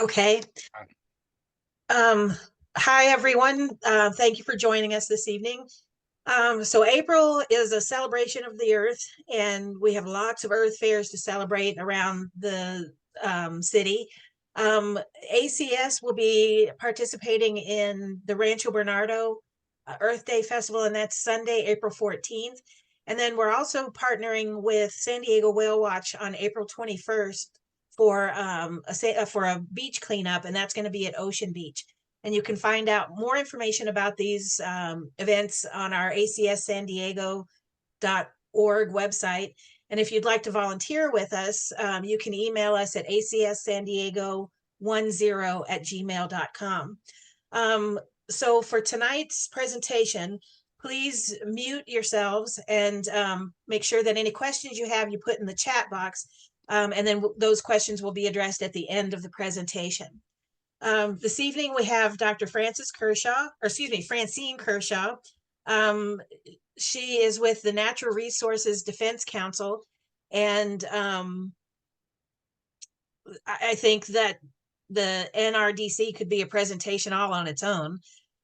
Okay. Um, Hi, everyone. Thank you for joining us this evening. So April is a celebration of the Earth, and we have lots of Earth fairs to celebrate around the city. ACS will be participating in the Rancho Bernardo Earth Day Festival, and that's Sunday, April 14th. And then we're also partnering with San Diego Whale Watch on April 21st for a beach cleanup, and that's going to be at Ocean Beach. And you can find out more information about these events on our ACS-San-Diego.org website. And if you'd like to volunteer with us, you can email us at acssandiego10@gmail.com. So for tonight's presentation, please mute yourselves and make sure that any questions you have, you put in the chat box. And then those questions will be addressed at the end of the presentation. This evening we have Dr. Francine Kersaw. She is with the Natural Resources Defense Council, and I think that the NRDC could be a presentation all on its own.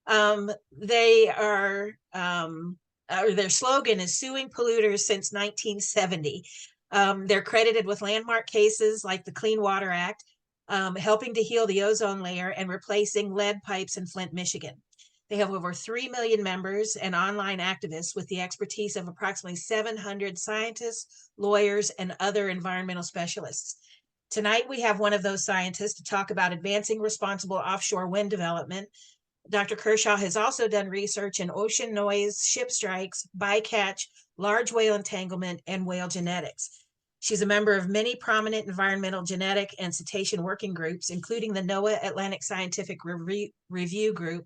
Their slogan is "Suing Polluters Since 1970." They're credited with landmark cases like the Clean Water Act, helping to heal the ozone layer and replacing lead pipes in Flint, Michigan. They have over 3 million members and online activists with the expertise of approximately 700 scientists, lawyers, and other environmental specialists. Tonight, we have one of those scientists to talk about advancing responsible offshore wind development. Dr. Kersaw has also done research in ocean noise, ship strikes, bycatch, large whale entanglement, and whale genetics. She's a member of many prominent environmental genetic and cetacean working groups, including the NOAA Atlantic Scientific Review Group.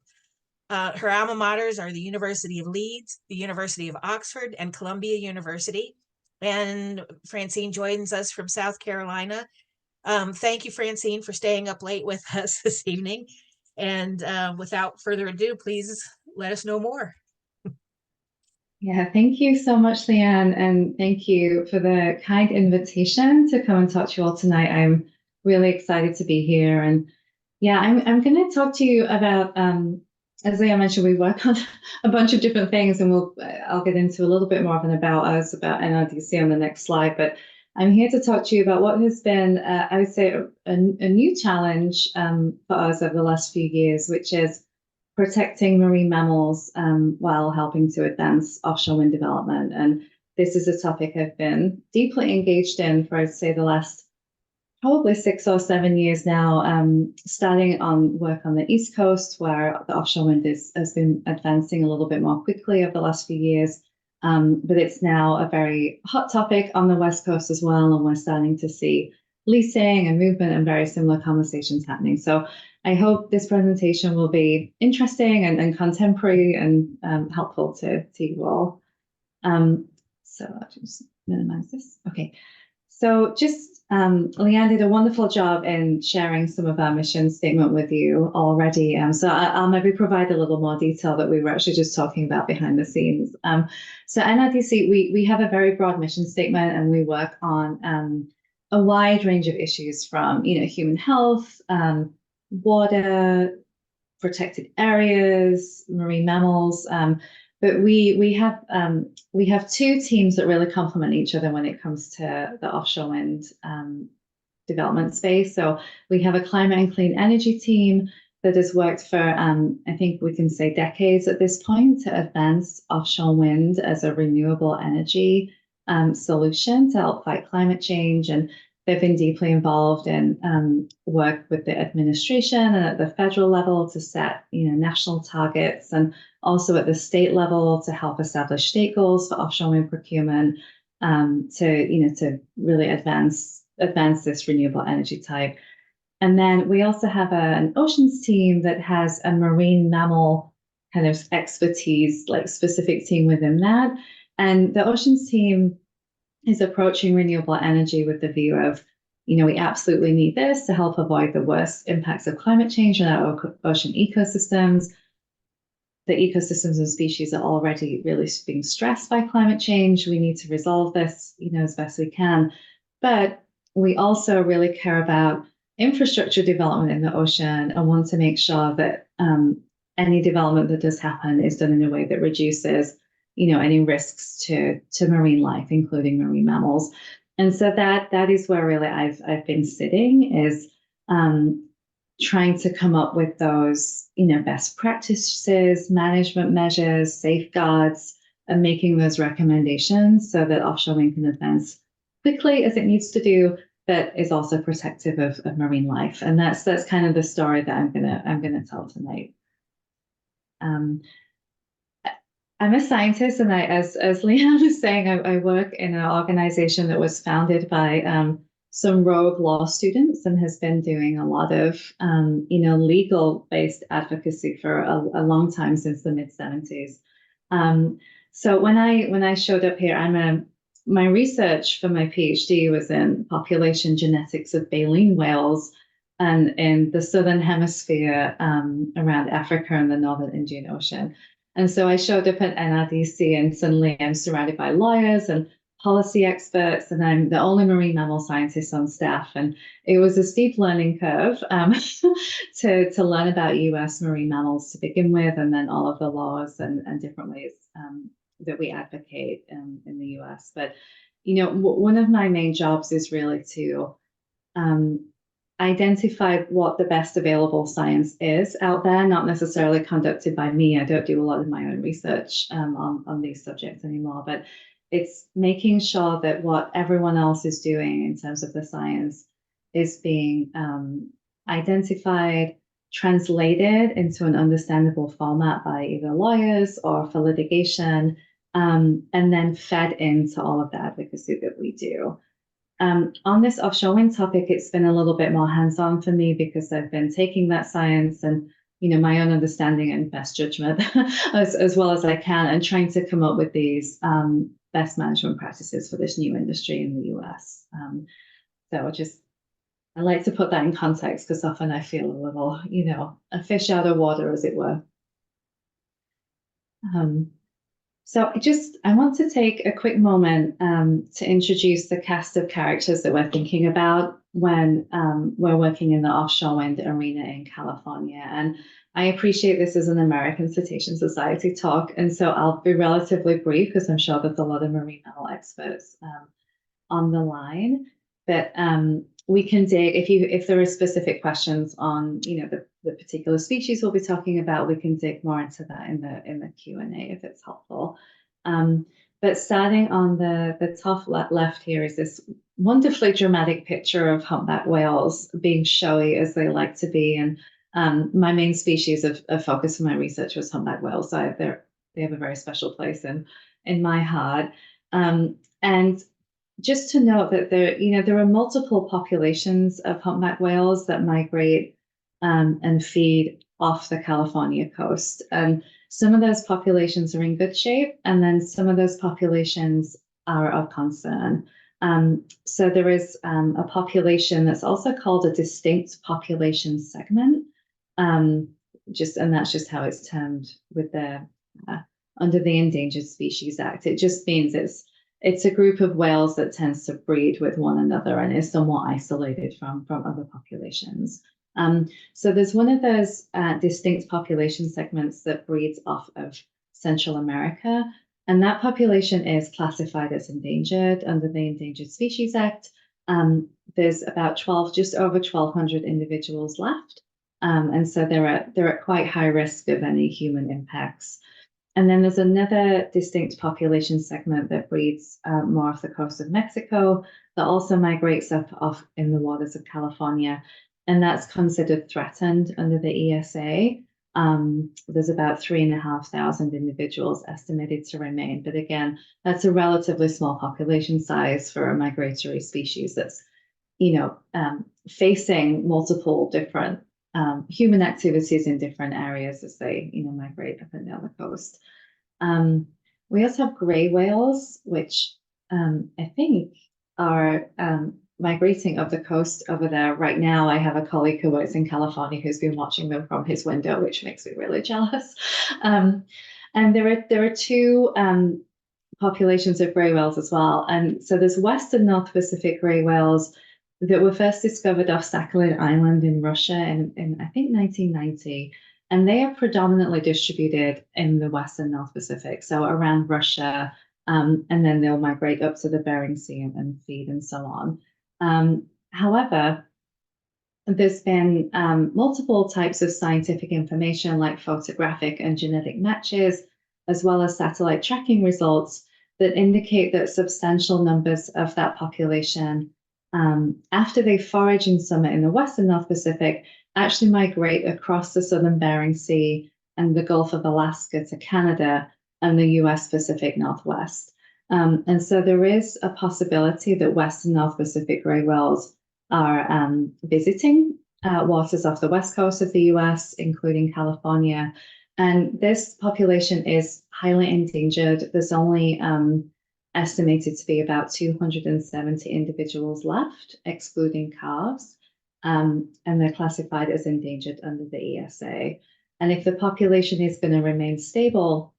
Her alma maters are the University of Leeds, the University of Oxford, and Columbia University. And Francine joins us from South Carolina. Thank you, Francine, for staying up late with us this evening. And without further ado, please let us know more. Yeah, thank you so much, Leanne, and thank you for the kind invitation to come and talk to you all tonight. I'm really excited to be here, and yeah, I'm going to talk to you about, as Leanne mentioned, we work on a bunch of different things, and I'll get into a little bit more of an about us, about NRDC on the next slide, but I'm here to talk to you about what has been, I would say, a new challenge for us over the last few years, which is protecting marine mammals while helping to advance offshore wind development. And this is a topic I've been deeply engaged in for, I'd say, the last probably 6 or 7 years now, starting on work on the East Coast, where the offshore wind has been advancing a little bit more quickly over the last few years. But it's now a very hot topic on the West Coast as well, and we're starting to see leasing and movement and very similar conversations happening. So I hope this presentation will be interesting and contemporary and helpful to you all. So I'll just minimize this. Okay. So just Leanne did a wonderful job in sharing some of our mission statement with you already. So I'll maybe provide a little more detail that we were actually just talking about behind the scenes. So NRDC, we have a very broad mission statement, and we work on a wide range of issues from human health, water, protected areas, marine mammals. But we have two teams that really complement each other when it comes to the offshore wind development space. So we have a climate and clean energy team that has worked for, I think we can say, decades at this point to advance offshore wind as a renewable energy solution to help fight climate change. And they've been deeply involved in work with the administration and at the federal level to set, national targets, and also at the state level to help establish state goals for offshore wind procurement, to really advance this renewable energy type. And then we also have an oceans team that has a marine mammal kind of expertise, like specific team within that. And the oceans team is approaching renewable energy with the view of, we absolutely need this to help avoid the worst impacts of climate change on our ocean ecosystems. The ecosystems and species are already really being stressed by climate change. We need to resolve this, as best we can. But we also really care about infrastructure development in the ocean and want to make sure that any development that does happen is done in a way that reduces, any risks to marine life, including marine mammals. And so that is where really I've been sitting, is trying to come up with those, best practices, management measures, safeguards, and making those recommendations so that offshore wind can advance quickly as it needs to do, but is also protective of marine life. And that's kind of the story that I'm gonna tell tonight. I'm a scientist, and as Leanne was saying, I work in an organization that was founded by some rogue law students and has been doing a lot of legal-based advocacy for a long time, since the mid-70s. So when I showed up here, my research for my PhD was in population genetics of baleen whales and in the southern hemisphere, around Africa and the northern Indian Ocean. And so I showed up at NRDC, and suddenly I'm surrounded by lawyers and policy experts, and I'm the only marine mammal scientist on staff. And it was a steep learning curve to learn about US marine mammals to begin with, and then all of the laws and different ways that we advocate in the US. But, one of my main jobs is really to identify what the best available science is out there, not necessarily conducted by me. I don't do a lot of my own research on these subjects anymore, but it's making sure that what everyone else is doing in terms of the science is being identified, translated into an understandable format by either lawyers or for litigation, and then fed into all of the advocacy that we do. On this offshore wind topic, it's been a little bit more hands-on for me, because I've been taking that science and my own understanding and best judgment as well as I can, and trying to come up with these best management practices for this new industry in the US. So I like to put that in context, because often I feel a little, a fish out of water, as it were. So I want to take a quick moment to introduce the cast of characters that we're thinking about when we're working in the offshore wind arena in California. And I appreciate this is an American Cetacean Society talk, and so I'll be relatively brief, because I'm sure there's a lot of marine mammal experts on the line. But we can dig, if there are specific questions on the particular species we'll be talking about, we can dig more into that in the Q&A if it's helpful. But starting on the top left here is this wonderfully dramatic picture of humpback whales being showy as they like to be. And my main species of focus for my research was humpback whales, so they have a very special place in my heart. And just to note that there are multiple populations of humpback whales that migrate and feed off the California coast. And some of those populations are in good shape, and then some of those populations are of concern. So there is a population that's also called a distinct population segment. And that's just how it's termed with under the Endangered Species Act. It just means it's a group of whales that tends to breed with one another and is somewhat isolated from other populations. So there's one of those distinct population segments that breeds off of Central America, and that population is classified as endangered under the Endangered Species Act. There's about just over 1,200 individuals left, and so they're at quite high risk of any human impacts. And then there's another distinct population segment that breeds more off the coast of Mexico, that also migrates up off in the waters of California, and that's considered threatened under the ESA. There's about 3,500 individuals estimated to remain, but again, that's a relatively small population size for a migratory species that's, facing multiple different human activities in different areas as they, migrate up and down the coast. We also have gray whales, which I think are migrating up the coast over there right now. I have a colleague who works in California who's been watching them from his window, which makes me really jealous. And there are two populations of gray whales as well. And so there's Western North Pacific gray whales, that were first discovered off Sakhalin Island in Russia in I think 1990. And they are predominantly distributed in the Western North Pacific, so around Russia, and then they'll migrate up to the Bering Sea and feed and so on. However, there's been multiple types of scientific information like photographic and genetic matches, as well as satellite tracking results that indicate that substantial numbers of that population, after they forage and summit in the Western North Pacific, actually migrate across the southern Bering Sea and the Gulf of Alaska to Canada and the US Pacific Northwest. And so there is a possibility that Western North Pacific gray whales are visiting waters off the west coast of the US, including California. And this population is highly endangered. There's only estimated to be about 270 individuals left, excluding calves. And they're classified as endangered under the ESA. And if the population is going to remain stable,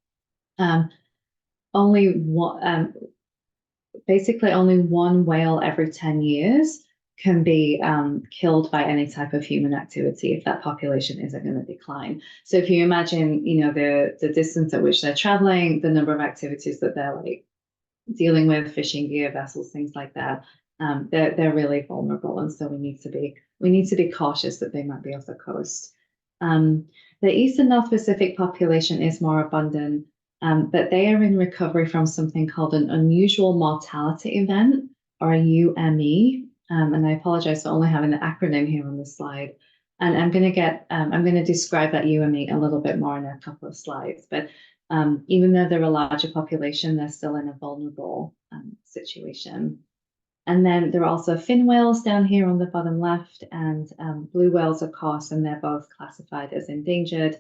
basically only one whale every 10 years can be killed by any type of human activity if that population isn't going to decline. So if you imagine, the distance at which they're traveling, the number of activities that they're like dealing with, fishing gear, vessels, things like that, they're really vulnerable, and so we need to be cautious that they might be off the coast. The Eastern North Pacific population is more abundant, but they are in recovery from something called an unusual mortality event, or a UME. And I apologize for only having the acronym here on the slide. And I'm going to describe that UME a little bit more in a couple of slides. But even though they're a larger population, they're still in a vulnerable situation. And then there are also fin whales down here on the bottom left, and blue whales, of course, and they're both classified as endangered,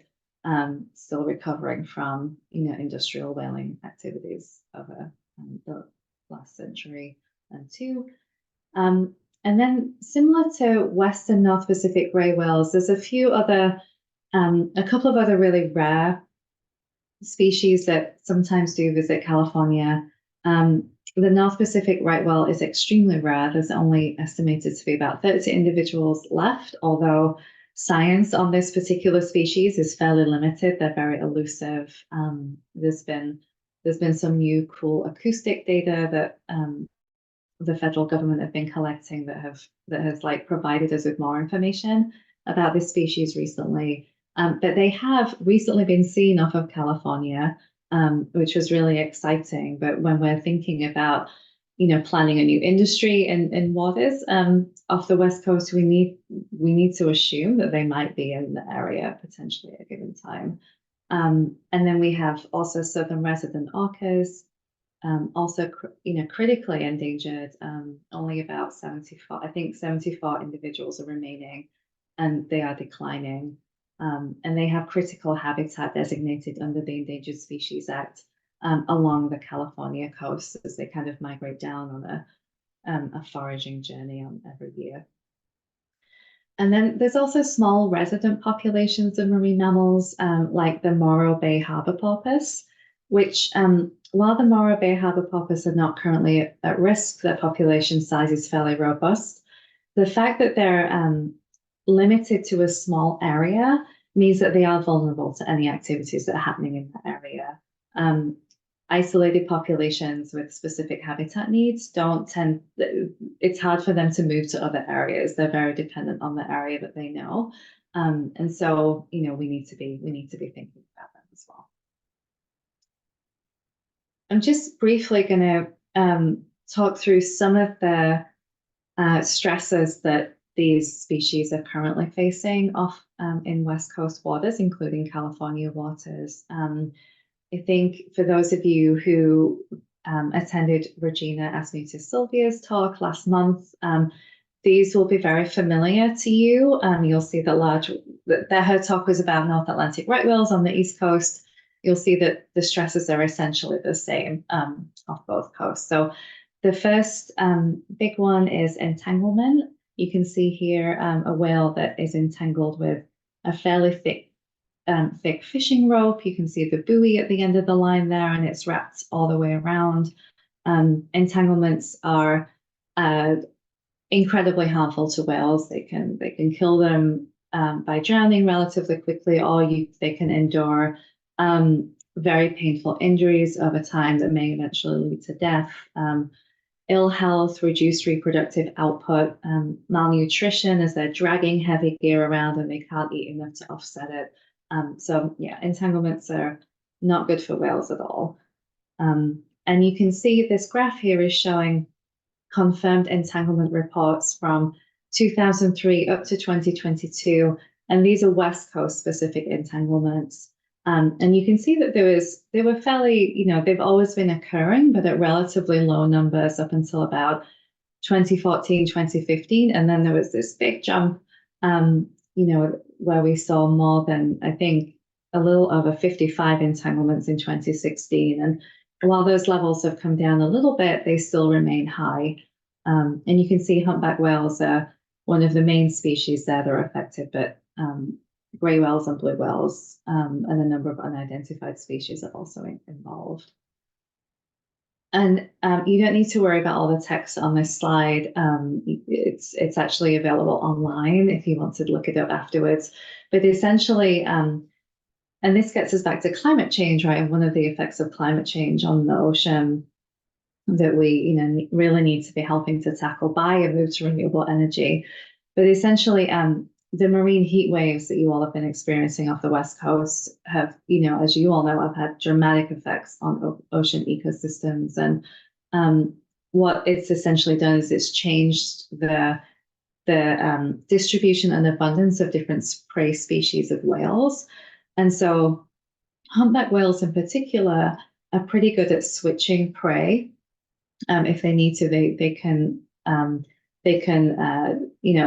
still recovering from industrial whaling activities over the last century and two. And then similar to Western North Pacific gray whales, there's a couple of other really rare species that sometimes do visit California. The North Pacific right whale is extremely rare. There's only estimated to be about 30 individuals left, although science on this particular species is fairly limited. They're very elusive. There's been some new cool acoustic data that the federal government have been collecting that has like provided us with more information about this species recently. But they have recently been seen off of California, which was really exciting. But when we're thinking about, planning a new industry in waters off the West Coast, we need to assume that they might be in the area potentially at a given time. And then we have also southern resident orcas, also, critically endangered. Only about 74 individuals are remaining, and they are declining. And they have critical habitat designated under the Endangered Species Act along the California coast as they kind of migrate down on a foraging journey on every year. And then there's also small resident populations of marine mammals, like the Morro Bay harbor porpoise, which, while the Morro Bay harbor porpoise are not currently at risk, their population size is fairly robust. The fact that they're limited to a small area means that they are vulnerable to any activities that are happening in that area. Isolated populations with specific habitat needs it's hard for them to move to other areas. They're very dependent on the area that they know. And so, we need to be thinking about them as well. I'm just briefly going to talk through some of the stresses that these species are currently facing off in West Coast waters, including California waters. I think for those of you who attended Regina Asmutis-Silvia's talk last month, these will be very familiar to you. You'll see that her talk was about North Atlantic right whales on the East Coast. You'll see that the stresses are essentially the same off both coasts. So the first big one is entanglement. You can see here a whale that is entangled with a fairly thick fishing rope. You can see the buoy at the end of the line there, and it's wrapped all the way around. Entanglements are incredibly harmful to whales. They can kill them by drowning relatively quickly, or they can endure very painful injuries over time that may eventually lead to death. Ill health, reduced reproductive output, malnutrition as they're dragging heavy gear around and they can't eat enough to offset it. So yeah, entanglements are not good for whales at all. And you can see this graph here is showing confirmed entanglement reports from 2003 up to 2022, and these are West Coast specific entanglements. And you can see that they were fairly, they've always been occurring, but at relatively low numbers up until about 2014, 2015. And then there was this big jump, where we saw more than, I think, a little over 55 entanglements in 2016. And while those levels have come down a little bit, they still remain high. And you can see humpback whales are one of the main species there that are affected, but gray whales and blue whales and a number of unidentified species are also involved. And you don't need to worry about all the text on this slide. It's actually available online if you want to look it up afterwards. But essentially, and this gets us back to climate change, right? And one of the effects of climate change on the ocean that we, really need to be helping to tackle by a move to renewable energy. But essentially, the marine heat waves that you all have been experiencing off the West Coast have, as you all know, have had dramatic effects on ocean ecosystems. And what it's essentially done is it's changed the distribution and abundance of different prey species of whales. And so humpback whales in particular are pretty good at switching prey. If they need to, they can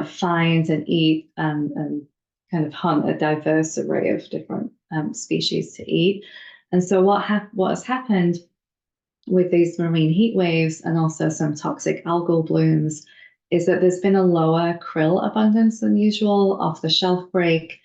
find and eat and kind of hunt a diverse array of different species to eat. And so what has happened with these marine heat waves and also some toxic algal blooms is that there's been a lower krill abundance than usual off the shelf break,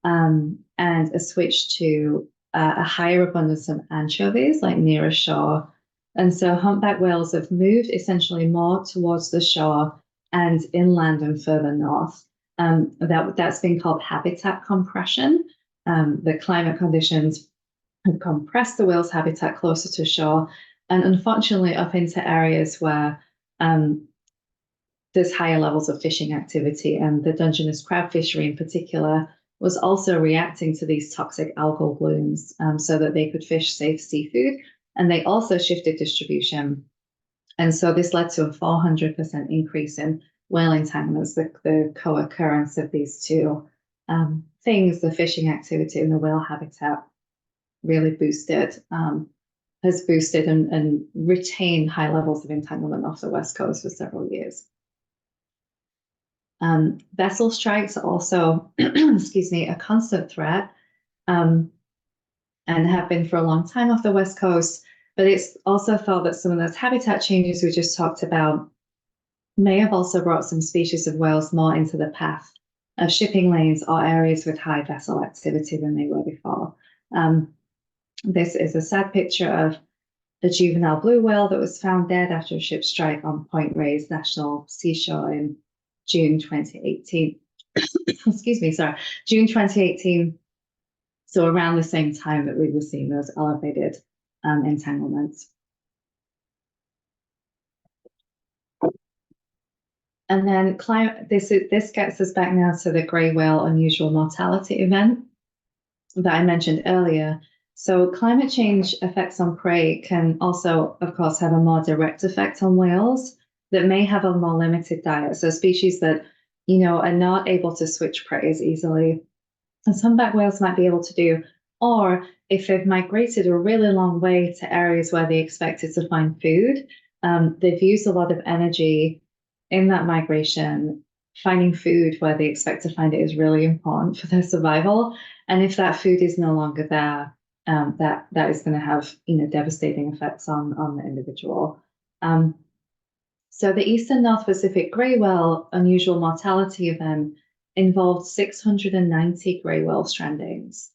and a switch to a higher abundance of anchovies, like nearer shore. And so humpback whales have moved essentially more towards the shore and inland and further north. That's been called habitat compression. The climate conditions have compressed the whale's habitat closer to shore, and unfortunately up into areas where there's higher levels of fishing activity. And the Dungeness crab fishery in particular was also reacting to these toxic algal blooms so that they could fish safe seafood. And they also shifted distribution. And so this led to a 400% increase in whale entanglements, the co-occurrence of these two things, the fishing activity and the whale habitat really has boosted and retained high levels of entanglement off the West Coast for several years. Vessel strikes are also, a constant threat. And have been for a long time off the West Coast, but it's also thought that some of those habitat changes we just talked about may have also brought some species of whales more into the path of shipping lanes or areas with high vessel activity than they were before. This is a sad picture of a juvenile blue whale that was found dead after a ship strike on Point Reyes National Seashore in June 2018. June 2018. So around the same time that we were seeing those elevated entanglements. And then this gets us back now to the grey whale unusual mortality event that I mentioned earlier. So climate change effects on prey can also, of course, have a more direct effect on whales that may have a more limited diet. So species that, are not able to switch prey as easily as humpback whales might be able to do, or if they've migrated a really long way to areas where they expected to find food, they've used a lot of energy in that migration. Finding food where they expect to find it is really important for their survival. And if that food is no longer there, that is going to have devastating effects on the individual. So the Eastern North Pacific grey whale unusual mortality event involved 690 grey whale strandings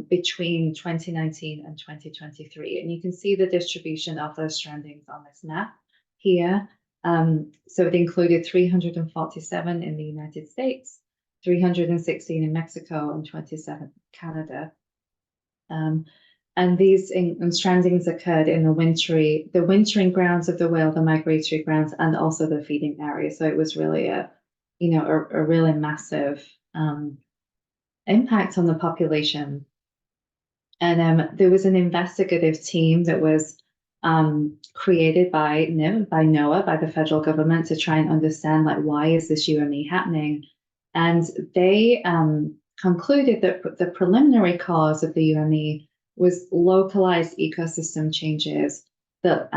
between 2019 and 2023. And you can see the distribution of those strandings on this map here. So it included 347 in the United States, 316 in Mexico, and 27 in Canada. And these strandings occurred in the wintering grounds of the whale, the migratory grounds, and also the feeding area. So it was really a really massive impact on the population. And there was an investigative team that was created by NOAA, by the federal government, to try and understand, like, why is this UME happening? And they concluded that the preliminary cause of the UME was localized ecosystem changes that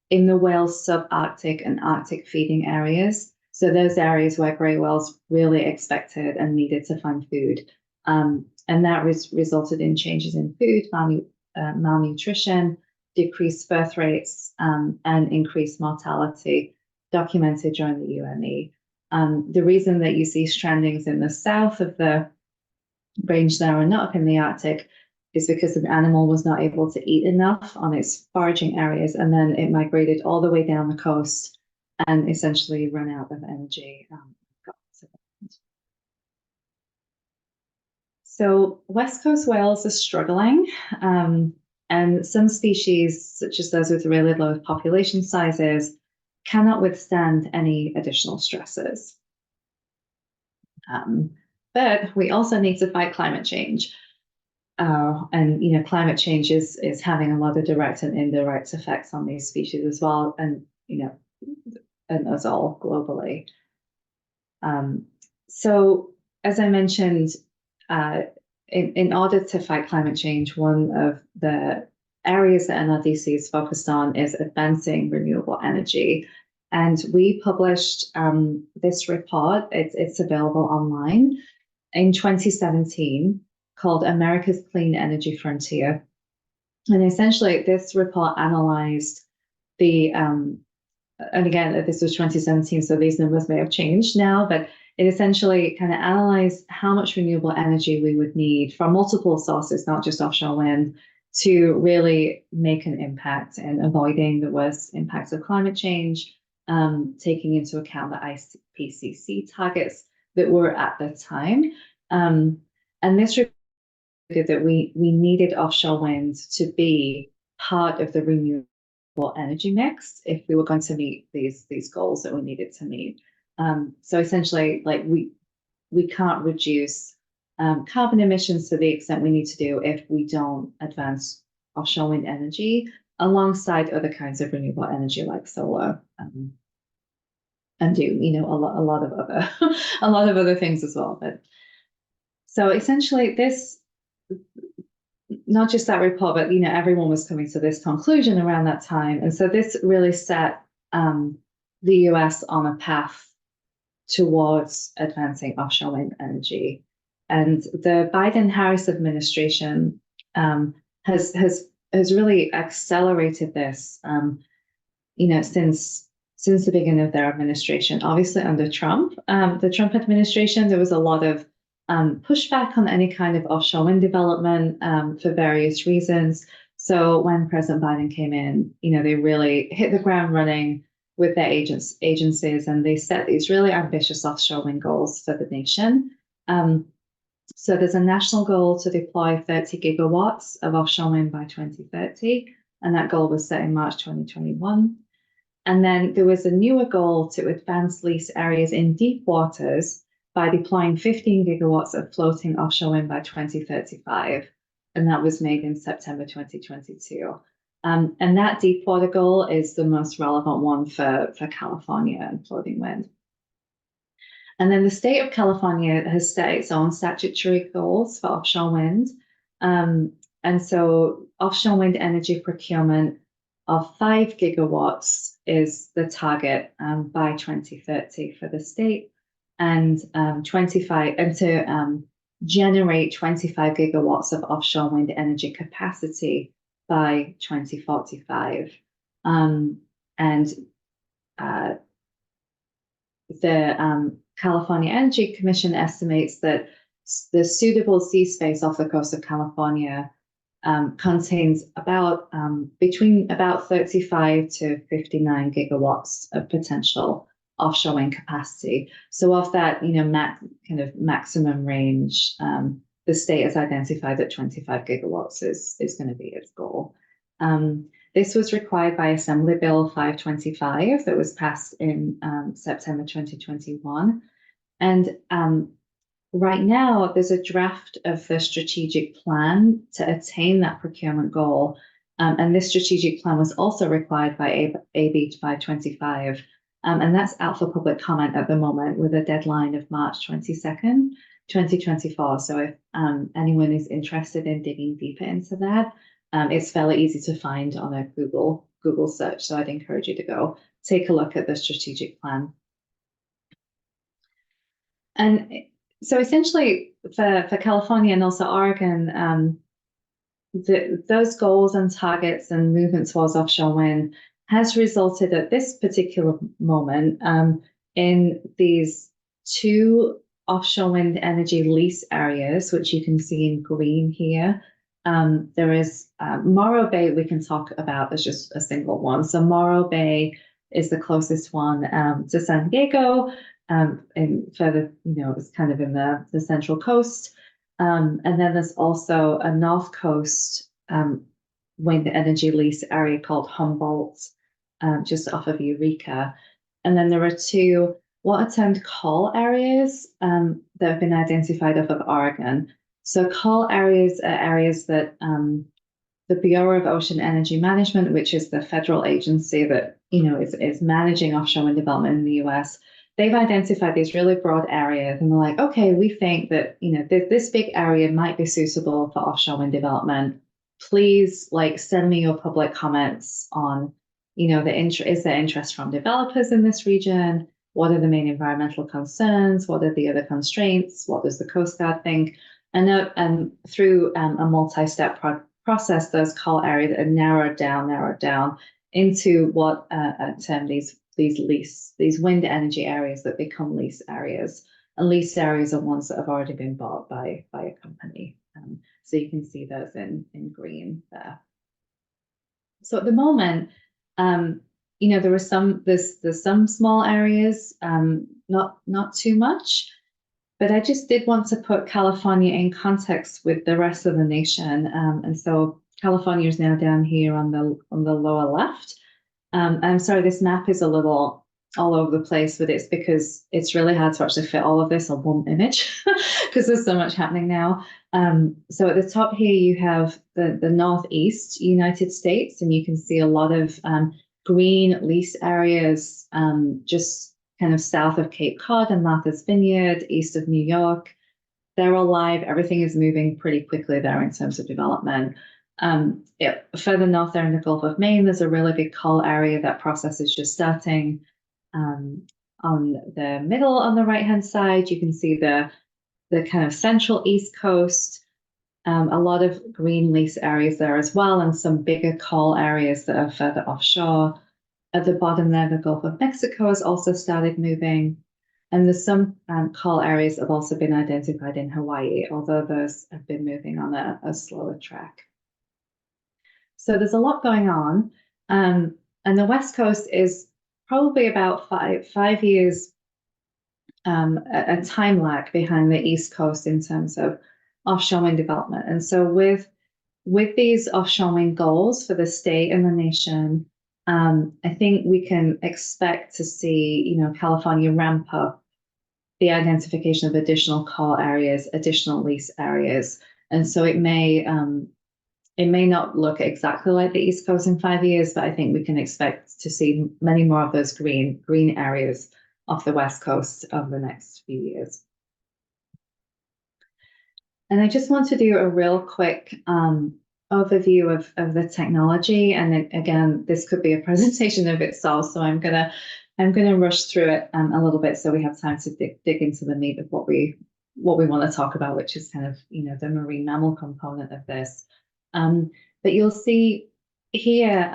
in the whale's subarctic and Arctic feeding areas. So those areas where gray whales really expected and needed to find food. And that resulted in changes in food, malnutrition, decreased birth rates, and increased mortality documented during the UME. The reason that you see strandings in the south of the range there and not up in the Arctic is because the animal was not able to eat enough on its foraging areas, and then it migrated all the way down the coast and essentially run out of energy. So West Coast whales are struggling, and some species, such as those with really low population sizes, cannot withstand any additional stresses. But we also need to fight climate change. And climate change is having a lot of direct and indirect effects on these species as well, and and us all globally. So as I mentioned, in order to fight climate change, one of the areas that NRDC is focused on is advancing renewable energy. And we published this report, it's available online, in 2017, called America's Clean Energy Frontier. And essentially, this report analyzed and again, this was 2017, so these numbers may have changed now, but it essentially kind of analyzed how much renewable energy we would need from multiple sources, not just offshore wind, to really make an impact in avoiding the worst impacts of climate change, taking into account the IPCC targets that were at the time. And this that we needed offshore wind to be part of the renewable energy mix if we were going to meet these goals that we needed to meet. So essentially, like, we can't reduce carbon emissions to the extent we need to do if we don't advance offshore wind energy alongside other kinds of renewable energy like solar, and do a lot of other a lot of other things as well. But so essentially, this, not just that report, but everyone was coming to this conclusion around that time, and so this really set the US on a path towards advancing offshore wind energy. And the Biden-Harris administration has really accelerated this, since the beginning of their administration. Obviously, under Trump, the Trump administration, there was a lot of pushback on any kind of offshore wind development for various reasons. So when President Biden came in, they really hit the ground running with their agencies, and they set these really ambitious offshore wind goals for the nation. So there's a national goal to deploy 30 gigawatts of offshore wind by 2030, and that goal was set in March 2021. And then there was a newer goal to advance lease areas in deep waters by deploying 15 gigawatts of floating offshore wind by 2035, and that was made in September 2022. And that deep water goal is the most relevant one for California and floating wind. And then the state of California has set its own statutory goals for offshore wind. And so offshore wind energy procurement of 5 gigawatts is the target by 2030 for the state, and to generate 25 gigawatts of offshore wind energy capacity by 2045. The California Energy Commission estimates that the suitable sea space off the coast of California contains about between about 35 to 59 gigawatts of potential offshore wind capacity. So of that, kind of maximum range, the state has identified that 25 gigawatts is going to be its goal. This was required by Assembly Bill 525 that was passed in September 2021. And right now, there's a draft of the strategic plan to attain that procurement goal. And this strategic plan was also required by AB 525. And that's out for public comment at the moment with a deadline of March 22nd, 2024. So if anyone is interested in digging deeper into that, it's fairly easy to find on a Google search. So I'd encourage you to go take a look at the strategic plan. And so essentially for California and also Oregon, those goals and targets and movement towards offshore wind has resulted at this particular moment in these 2 offshore wind energy lease areas, which you can see in green here. There is Morro Bay we can talk about as just a single one. So Morro Bay is the closest one to San Diego, and further, it's kind of in the central coast. And then there's also a North Coast wind energy lease area called Humboldt, just off of Eureka. And then there are 2 what are termed call areas that have been identified off of Oregon. So call areas are areas that the Bureau of Ocean Energy Management, which is the federal agency that is managing offshore wind development in the US, they've identified these really broad areas, and they're like, okay, we think that this big area might be suitable for offshore wind development. Please, send me your public comments on, is there interest from developers in this region? What are the main environmental concerns? What are the other constraints? What does the Coast Guard think? And through a multi-step process, those call areas are narrowed down into what term these wind energy areas that become lease areas. And lease areas are ones that have already been bought by a company. So you can see those in green there. So at the moment, there's some small areas, not too much. But I just did want to put California in context with the rest of the nation. And so California is now down here on the lower left. I'm sorry, this map is a little all over the place, but it's because it's really hard to actually fit all of this on one image because there's so much happening now. So at the top here, you have the Northeast United States, and you can see a lot of green lease areas just kind of south of Cape Cod and Martha's Vineyard, east of New York. They're all live. Everything is moving pretty quickly there in terms of development. Further north there in the Gulf of Maine, there's a really big coal area. That process is just starting. On the middle, on the right-hand side, you can see the kind of central East Coast. A lot of green lease areas there as well, and some bigger coal areas that are further offshore. At the bottom there, the Gulf of Mexico has also started moving. And there's some coal areas that have also been identified in Hawaii, although those have been moving on a slower track. So there's a lot going on. And the West Coast is probably about five years a time lag behind the East Coast in terms of offshore wind development. And so with these offshore wind goals for the state and the nation, I think we can expect to see, California ramp up the identification of additional coal areas, additional lease areas. And so it may not look exactly like the East Coast in 5 years, but I think we can expect to see many more of those green areas off the West Coast over the next few years. And I just want to do a real quick overview of the technology. And again, this could be a presentation of itself, so I'm gonna rush through it a little bit so we have time to dig into the meat of what we want to talk about, which is kind of the marine mammal component of this. But you'll see here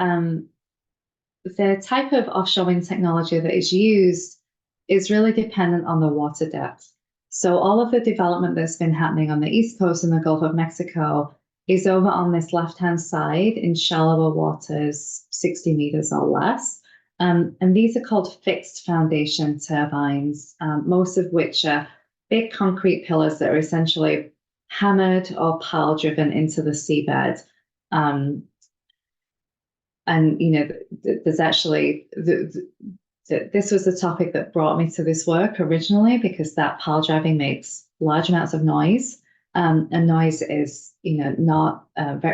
the type of offshore wind technology that is used is really dependent on the water depth. So all of the development that's been happening on the East Coast and the Gulf of Mexico is over on this left-hand side in shallower waters, 60 meters or less. And these are called fixed foundation turbines, most of which are big concrete pillars that are essentially hammered or pile driven into the seabed. And, you know, there's actually, this was the topic that brought me to this work originally, because that pile driving makes large amounts of noise. And noise is, you know, not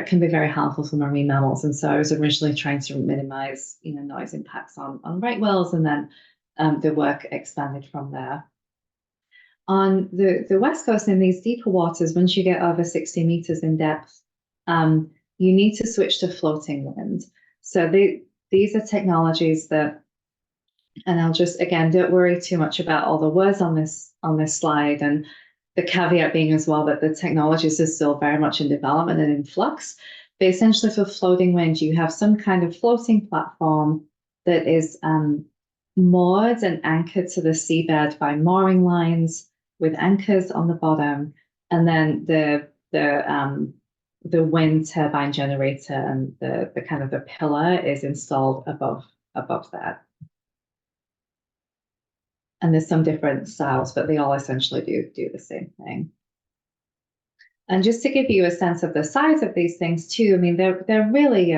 can be very harmful for marine mammals. And so I was originally trying to minimize, you know, noise impacts on right whales, and then the work expanded from there. On the west coast, in these deeper waters, once you get over 60 meters in depth, you need to switch to floating wind. So these are technologies that, and I'll just, again, don't worry too much about all the words on this slide, and the caveat being as well that the technologies are still very much in development and in flux. But essentially for floating wind, you have some kind of floating platform that is moored and anchored to the seabed by mooring lines with anchors on the bottom, and then the wind turbine generator and the kind of the pillar is installed above that. And there's some different styles, but they all essentially do the same thing. And just to give you a sense of the size of these things too, I mean, they're really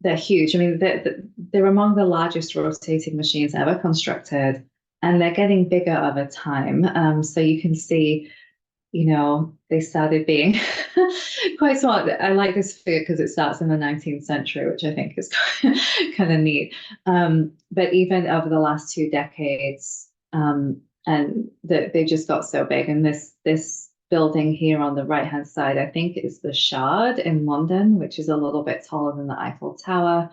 they're huge. I mean, they're among the largest rotating machines ever constructed, and they're getting bigger over time. So you can see, you know, they started being quite small. I like this figure because it starts in the 19th century, which I think is kind of neat. But even over the last 2 decades, and they just got so big. And this building here on the right-hand side, I think is the Shard in London, which is a little bit taller than the Eiffel Tower.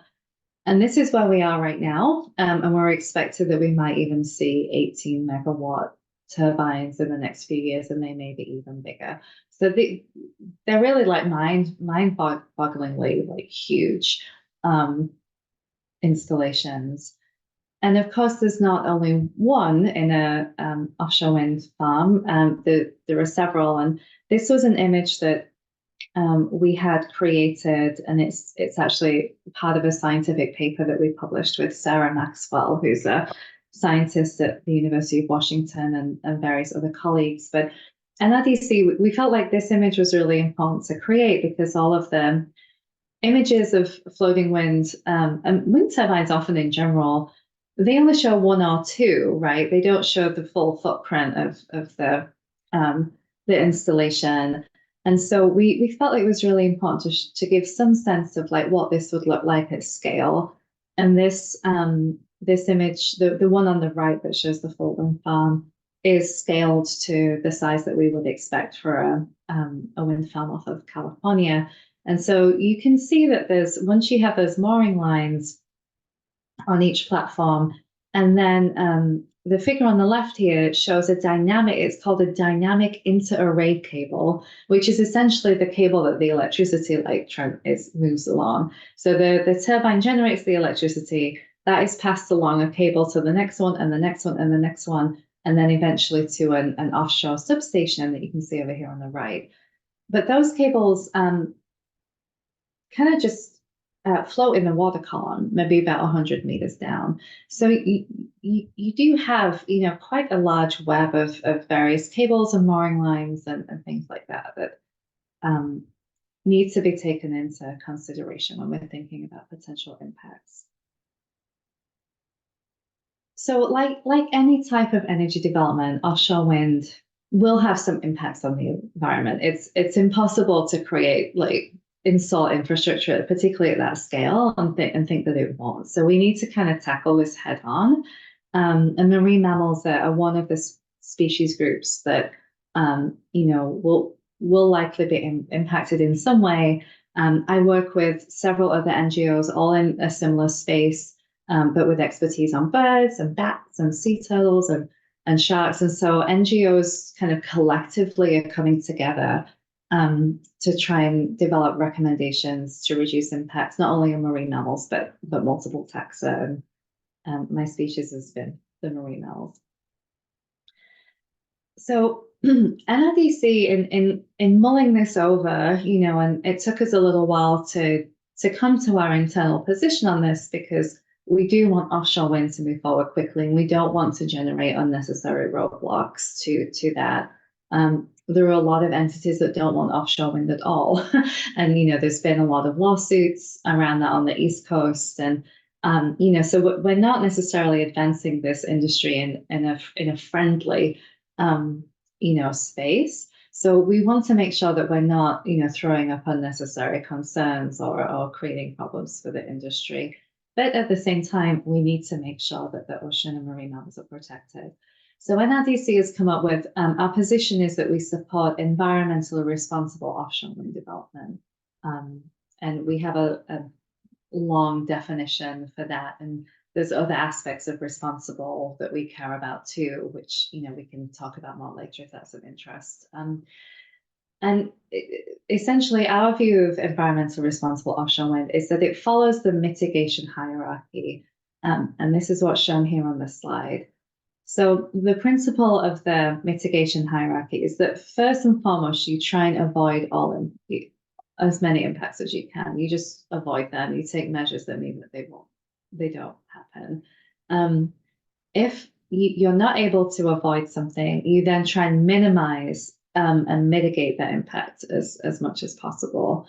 And this is where we are right now. And we're expected that we might even see 18 megawatt turbines in the next few years, and they may be even bigger. So they're really like mind-bogglingly like huge installations. And of course, there's not only one in a offshore wind farm. There are several, and this was an image that we had created, and it's actually part of a scientific paper that we published with Sarah Maxwell, who's a scientist at the University of Washington, and various other colleagues. But at NRDC, we felt like this image was really important to create, because all of the images of floating wind and wind turbines often in general, they only show 1 or 2, right? They don't show the full footprint of the installation. And so we felt it was really important to give some sense of like what this would look like at scale. And this image, the one on the right that shows the full wind farm, is scaled to the size that we would expect for a wind farm off of California. And so you can see that once you have those mooring lines on each platform, and then the figure on the left here shows it's called a dynamic inter-array cable, which is essentially the cable that the electricity moves along. So the turbine generates the electricity, that is passed along a cable to the next one, and the next one, and the next one, and then eventually to an offshore substation that you can see over here on the right. But those cables kind of just float in the water column, maybe about 100 meters down. So you do have, you know, quite a large web of various cables and mooring lines and things like that need to be taken into consideration when we're thinking about potential impacts. So like any type of energy development, offshore wind will have some impacts on the environment. It's impossible to create install infrastructure, particularly at that scale, and think that it won't. So we need to kind of tackle this head on. And marine mammals are one of the species groups that you know will likely be impacted in some way. I work with several other NGOs, all in a similar space, but with expertise on birds and bats and sea turtles and sharks. And so NGOs kind of collectively are coming together to try and develop recommendations to reduce impacts, not only on marine mammals, but multiple taxa. And my species has been the marine mammals. So NRDC in mulling this over, you know, and it took us a little while to come to our internal position on this because we do want offshore wind to move forward quickly, and we don't want to generate unnecessary roadblocks to that. There are a lot of entities that don't want offshore wind at all, and you know, there's been a lot of lawsuits around that on the East Coast, and you know, so we're not necessarily advancing this industry in a friendly you know, space. So we want to make sure that we're not, you know, throwing up unnecessary concerns or creating problems for the industry. But at the same time, we need to make sure that the ocean and marine mammals are protected. So NRDC has come up with, our position is that we support environmentally responsible offshore wind development. And we have a long definition for that. And there's other aspects of responsible that we care about too, which, you know, we can talk about more later if that's of interest. And essentially our view of environmentally responsible offshore wind is that it follows the mitigation hierarchy. And this is what's shown here on the slide. So the principle of the mitigation hierarchy is that first and foremost, you try and avoid as many impacts as you can. You just avoid them. You take measures that mean that they don't happen. If you're not able to avoid something, you then try and minimize and mitigate that impact as much as possible.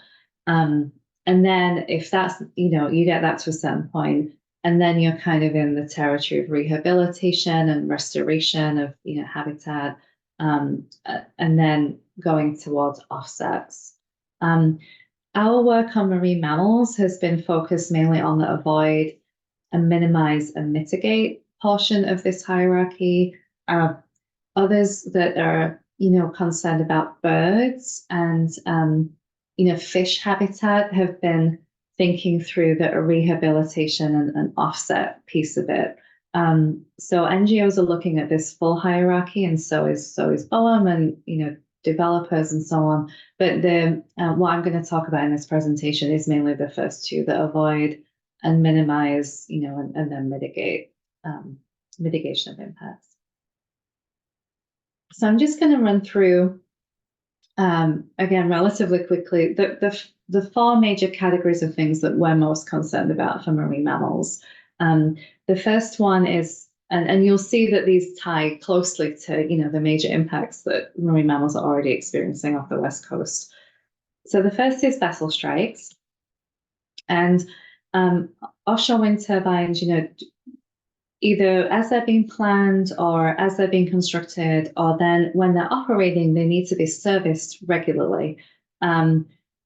And then if that's, you know, you get that to a certain point, and then you're kind of in the territory of rehabilitation and restoration of, you know, habitat, and then going towards offsets. Our work on marine mammals has been focused mainly on the avoid and minimize and mitigate portion of this hierarchy. Others that are, you know, concerned about birds and, you know, fish habitat have been thinking through the rehabilitation and offset piece of it. So NGOs are looking at this full hierarchy, and so is BOEM and, you know, developers and so on. But what I'm going to talk about in this presentation is mainly the first two, that avoid and minimize, you know, and then mitigate, mitigation of impacts. So I'm just going to run through, again, relatively quickly, the four major categories of things that we're most concerned about for marine mammals. The first one is, and you'll see that these tie closely to, you know, the major impacts that marine mammals are already experiencing off the West Coast. So the first is vessel strikes. And offshore wind turbines, you know, either as they're being planned or as they're being constructed, or then when they're operating, they need to be serviced regularly.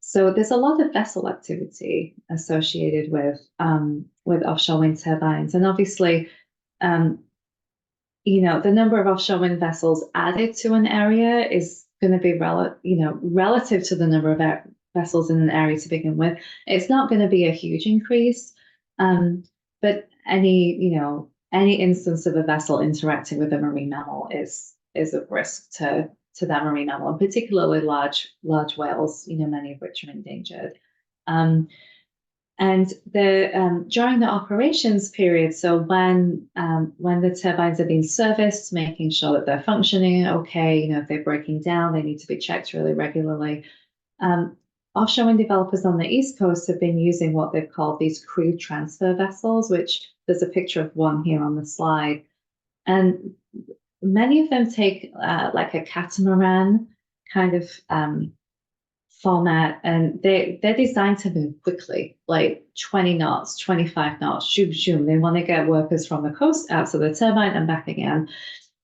So there's a lot of vessel activity associated with offshore wind turbines. And obviously, you know, the number of offshore wind vessels added to an area is going to be relative to the number of vessels in an area to begin with. It's not going to be a huge increase, but any instance of a vessel interacting with a marine mammal is of risk to that marine mammal, and particularly large whales, you know, many of which are endangered. And during the operations period, so when the turbines are being serviced, making sure that they're functioning okay, you know, if they're breaking down, they need to be checked really regularly. Offshore wind developers on the East Coast have been using what they've called these crew transfer vessels, which there's a picture of one here on the slide. And many of them take like a catamaran kind of format, and they're designed to move quickly, like 20 knots, 25 knots, shoom, shoom. They want to get workers from the coast out to the turbine and back again.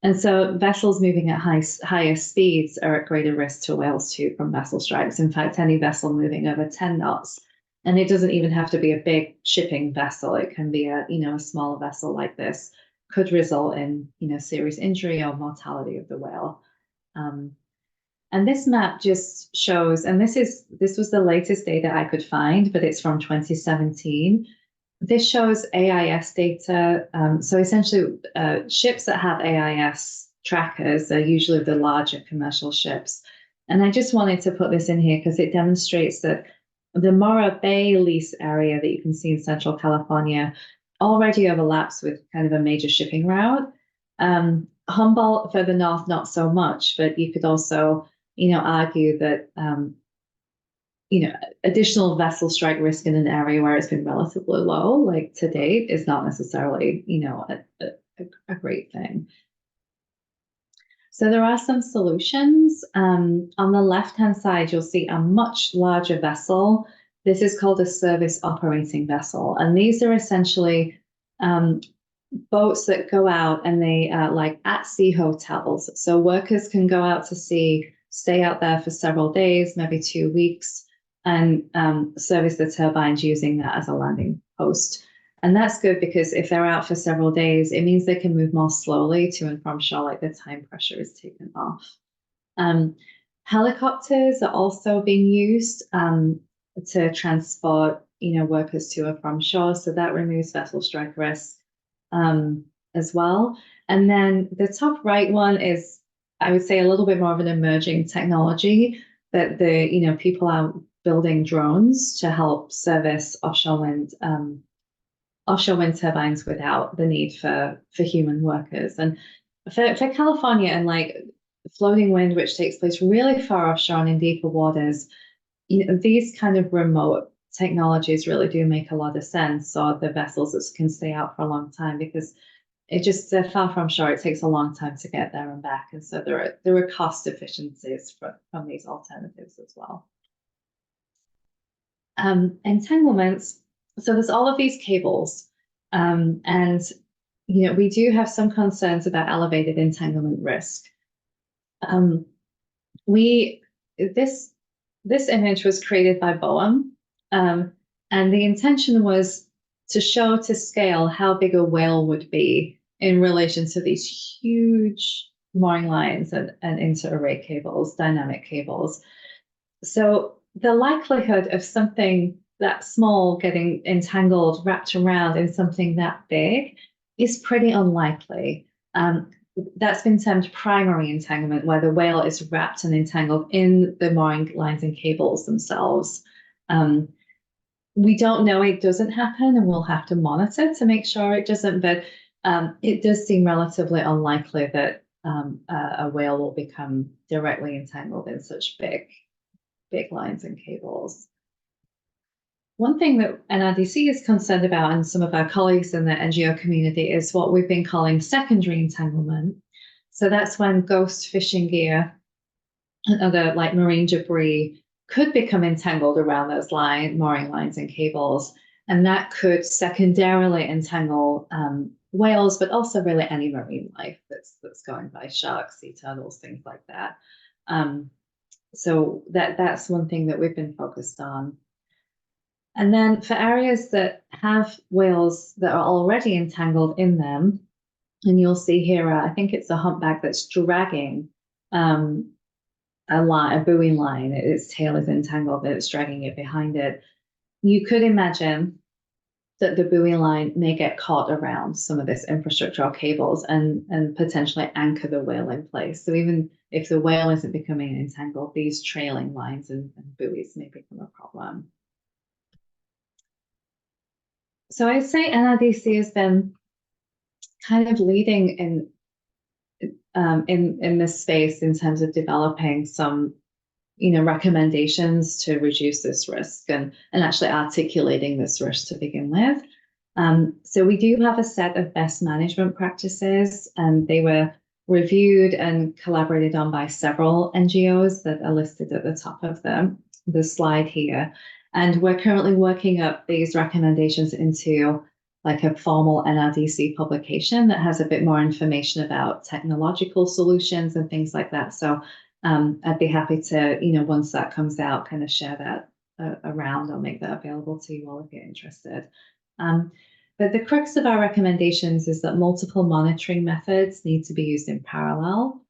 And so vessels moving at higher speeds are at greater risk to whales too from vessel strikes. In fact, any vessel moving over 10 knots, and it doesn't even have to be a big shipping vessel. It can be a smaller vessel like this, could result in, you know, serious injury or mortality of the whale. And this map just shows, and this was the latest data I could find, but it's from 2017. This shows AIS data. So essentially, ships that have AIS trackers are usually the larger commercial ships. And I just wanted to put this in here because it demonstrates that the Morro Bay lease area that you can see in Central California already overlaps with kind of a major shipping route. Humboldt further north, not so much, but you could also, argue that, additional vessel strike risk in an area where it's been relatively low, like to date, is not necessarily, a great thing. So there are some solutions. On the left-hand side, you'll see a much larger vessel. This is called a service operating vessel. And these are essentially boats that go out and they are like at-sea hotels. So workers can go out to sea, stay out there for several days, maybe 2 weeks, and service the turbines using that as a landing post. And that's good because if they're out for several days, it means they can move more slowly to and from shore, like the time pressure is taken off. Helicopters are also being used to transport, workers to and from shore. So that removes vessel strike risk as well. And then the top right one is, I would say, a little bit more of an emerging technology that people are building drones to help service offshore wind turbines without the need for human workers. And for California and like floating wind, which takes place really far offshore and in deeper waters, these kind of remote technologies really do make a lot of sense, or the vessels that can stay out for a long time, because they're far from shore. It takes a long time to get there and back. And so there are cost efficiencies from these alternatives as well. Entanglements. So there's all of these cables, and we do have some concerns about elevated entanglement risk. This image was created by Boehm, and the intention was to show to scale how big a whale would be in relation to these huge mooring lines and inter-array cables, dynamic cables. So the likelihood of something that small getting entangled, wrapped around in something that big is pretty unlikely. That's been termed primary entanglement, where the whale is wrapped and entangled in the mooring lines and cables themselves. We don't know it doesn't happen, and we'll have to monitor to make sure it doesn't, but it does seem relatively unlikely that a whale will become directly entangled in such big lines and cables. One thing that NRDC is concerned about, and some of our colleagues in the NGO community, is what we've been calling secondary entanglement. So that's when ghost fishing gear and other like marine debris could become entangled around those mooring lines and cables. And that could secondarily entangle whales, but also really any marine life that's going by, sharks, sea turtles, things like that. So that's one thing that we've been focused on. And then for areas that have whales that are already entangled in them, and you'll see here, I think it's a humpback that's dragging a buoy line. Its tail is entangled, but it's dragging it behind it. You could imagine that the buoy line may get caught around some of this infrastructural cables and potentially anchor the whale in place. So even if the whale isn't becoming entangled, these trailing lines and buoys may become a problem. So I'd say NRDC has been kind of leading in this space in terms of developing some, recommendations to reduce this risk and actually articulating this risk to begin with. So we do have a set of best management practices, and they were reviewed and collaborated on by several NGOs that are listed at the top of the slide here. And we're currently working up these recommendations into like a formal NRDC publication that has a bit more information about technological solutions and things like that. So I'd be happy to, once that comes out, kind of share that around. I'll make that available to you all if you're interested. But the crux of our recommendations is that multiple monitoring methods need to be used in parallel.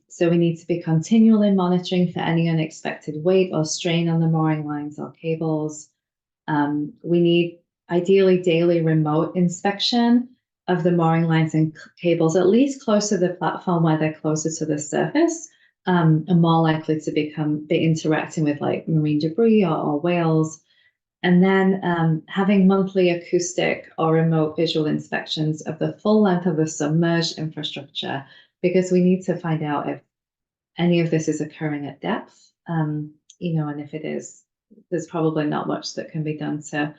So we need to be continually monitoring for any unexpected weight or strain on the mooring lines or cables. We need ideally daily remote inspection of the mooring lines and cables, at least close to the platform where they're closer to the surface, and more likely to be interacting with like marine debris or whales. And then having monthly acoustic or remote visual inspections of the full length of the submerged infrastructure, because we need to find out if any of this is occurring at depth, you know, and if it is, there's probably not much that can be done to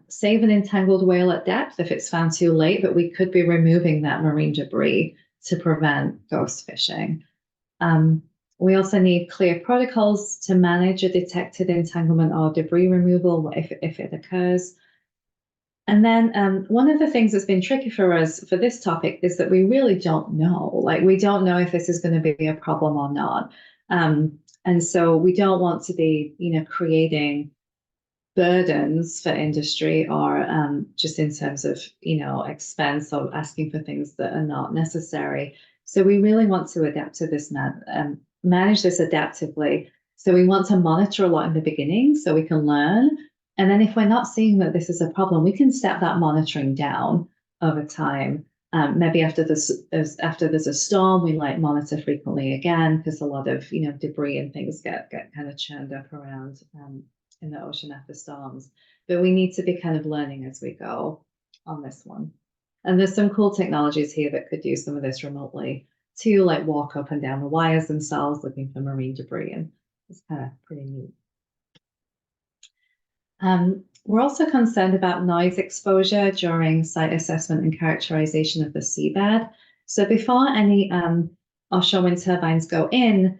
save an entangled whale at depth if it's found too late, but we could be removing that marine debris to prevent ghost fishing. We also need clear protocols to manage a detected entanglement or debris removal if it occurs. And then one of the things that's been tricky for us for this topic is that we really don't know. Like, we don't know if this is going to be a problem or not. And so we don't want to be, you know, creating burdens for industry or just in terms of, you know, expense or asking for things that are not necessary. So we really want to adapt to this, manage this adaptively. So we want to monitor a lot in the beginning so we can learn. And then if we're not seeing that this is a problem, we can step that monitoring down over time. Maybe after there's a storm, we like monitor frequently again, because a lot of, you know, debris and things get kind of churned up around in the ocean after storms. But we need to be kind of learning as we go on this one. And there's some cool technologies here that could do some of this remotely too, like walk up and down the wires themselves looking for marine debris, and it's kind of pretty neat. We're also concerned about noise exposure during site assessment and characterization of the seabed. So before any offshore wind turbines go in,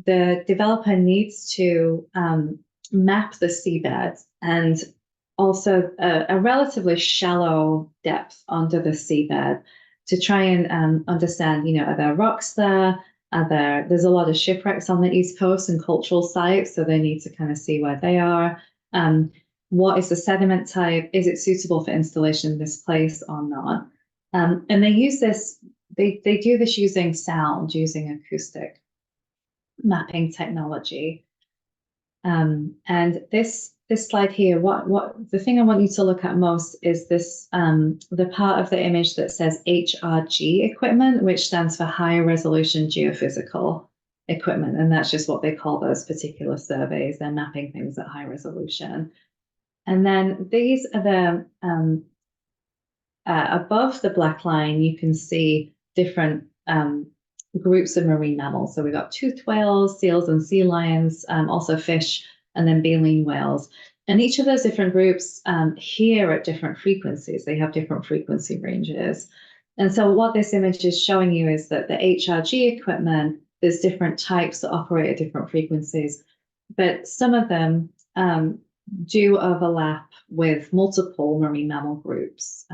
the developer needs to map the seabed and also a relatively shallow depth under the seabed to try and understand, you know, are there rocks there? There's a lot of shipwrecks on the East Coast and cultural sites, so they need to kind of see where they are. What is the sediment type? Is it suitable for installation in this place or not? And they use this, they do this using sound, using acoustic mapping technology. And this slide here, what the thing I want you to look at most is this, the part of the image that says HRG equipment, which stands for higher resolution geophysical equipment. And that's just what they call those particular surveys. They're mapping things at high resolution. And then these are the, above the black line, you can see different groups of marine mammals. So we've got toothed whales, seals and sea lions, also fish, and then baleen whales. And each of those different groups hear at different frequencies. They have different frequency ranges. And so what this image is showing you is that the HRG equipment, there's different types that operate at different frequencies, but some of them do overlap with multiple marine mammal groups,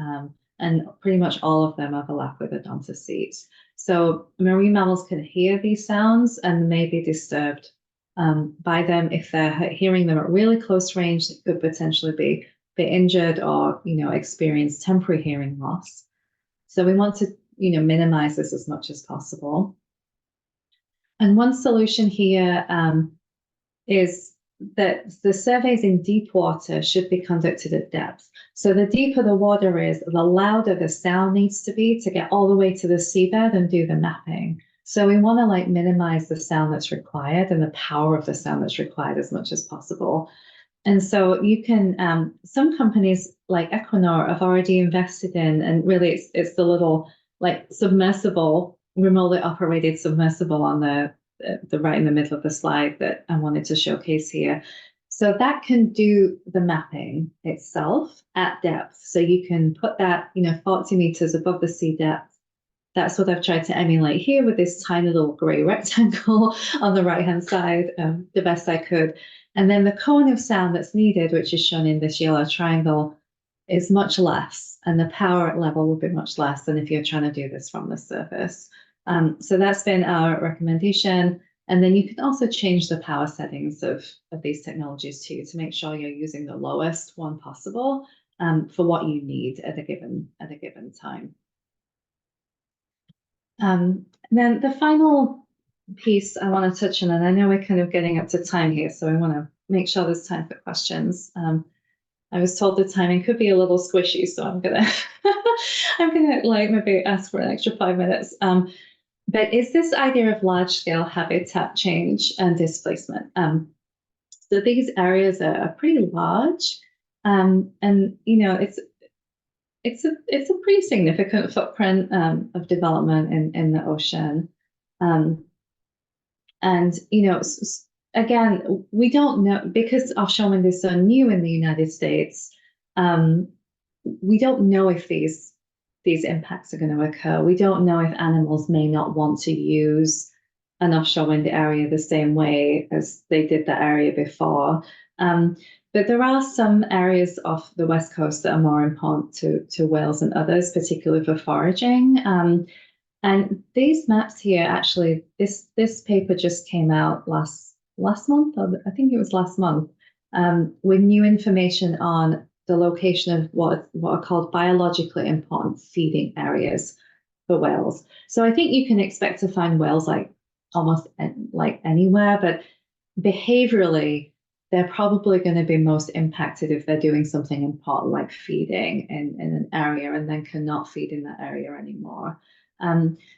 and pretty much all of them overlap with odontocetes. So marine mammals can hear these sounds and may be disturbed by them. If they're hearing them at really close range, they could potentially be injured or, you know, experience temporary hearing loss. So we want to, you know, minimize this as much as possible. And one solution here is that the surveys in deep water should be conducted at depth. So the deeper the water is, the louder the sound needs to be to get all the way to the seabed and do the mapping. So we want to like minimize the sound that's required and the power of the sound that's required as much as possible. And so you can, some companies like Equinor have already invested in, and really it's the little like submersible, remotely operated submersible on the right in the middle of the slide that I wanted to showcase here. So that can do the mapping itself at depth. So you can put that, you know, 40 meters above the sea depth. That's what I've tried to emulate here with this tiny little gray rectangle on the right-hand side, the best I could. And then the cone of sound that's needed, which is shown in this yellow triangle, is much less, and the power level will be much less than if you're trying to do this from the surface. So that's been our recommendation. And then you can also change the power settings of these technologies too, to make sure you're using the lowest one possible for what you need at a given time. Then the final piece I want to touch on, and I know we're kind of getting up to time here, so I want to make sure there's time for questions. I was told the timing could be a little squishy, so I'm gonna like maybe ask for an extra 5 minutes. But is this idea of large-scale habitat change and displacement? So these areas are pretty large, and it's a pretty significant footprint of development in the ocean. And again, we don't know, because offshore wind is so new in the United States. We don't know if these impacts are going to occur. We don't know if animals may not want to use an offshore wind area the same way as they did that area before. But there are some areas off the West Coast that are more important to whales than others, particularly for foraging. And these maps here, actually, this paper just came out last month, or I think it was last month, with new information on the location of what are called biologically important feeding areas for whales. So I think you can expect to find whales like almost like anywhere, but behaviorally, they're probably going to be most impacted if they're doing something important like feeding in an area and then cannot feed in that area anymore.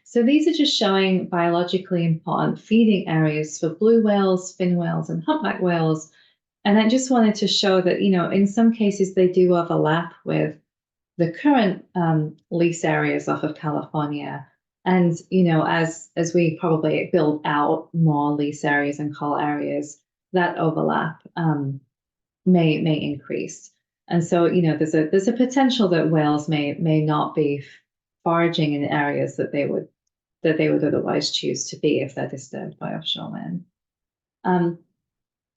So these are just showing biologically important feeding areas for blue whales, fin whales, and humpback whales. And I just wanted to show that, in some cases they do overlap with the current lease areas off of California. And, as we probably build out more lease areas and coal areas, that overlap may increase. And so, there's a potential that whales may not be foraging in areas that they would otherwise choose to be if they're disturbed by offshore wind.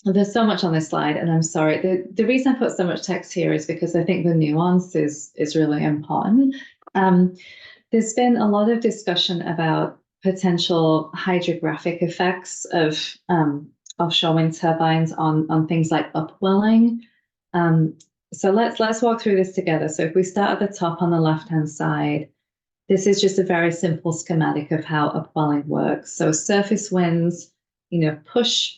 There's so much on this slide, and I'm sorry. The reason I put so much text here is because I think the nuance is really important. There's been a lot of discussion about potential hydrographic effects of offshore wind turbines on things like upwelling. So let's walk through this together. So if we start at the top on the left-hand side, this is just a very simple schematic of how upwelling works. So surface winds, push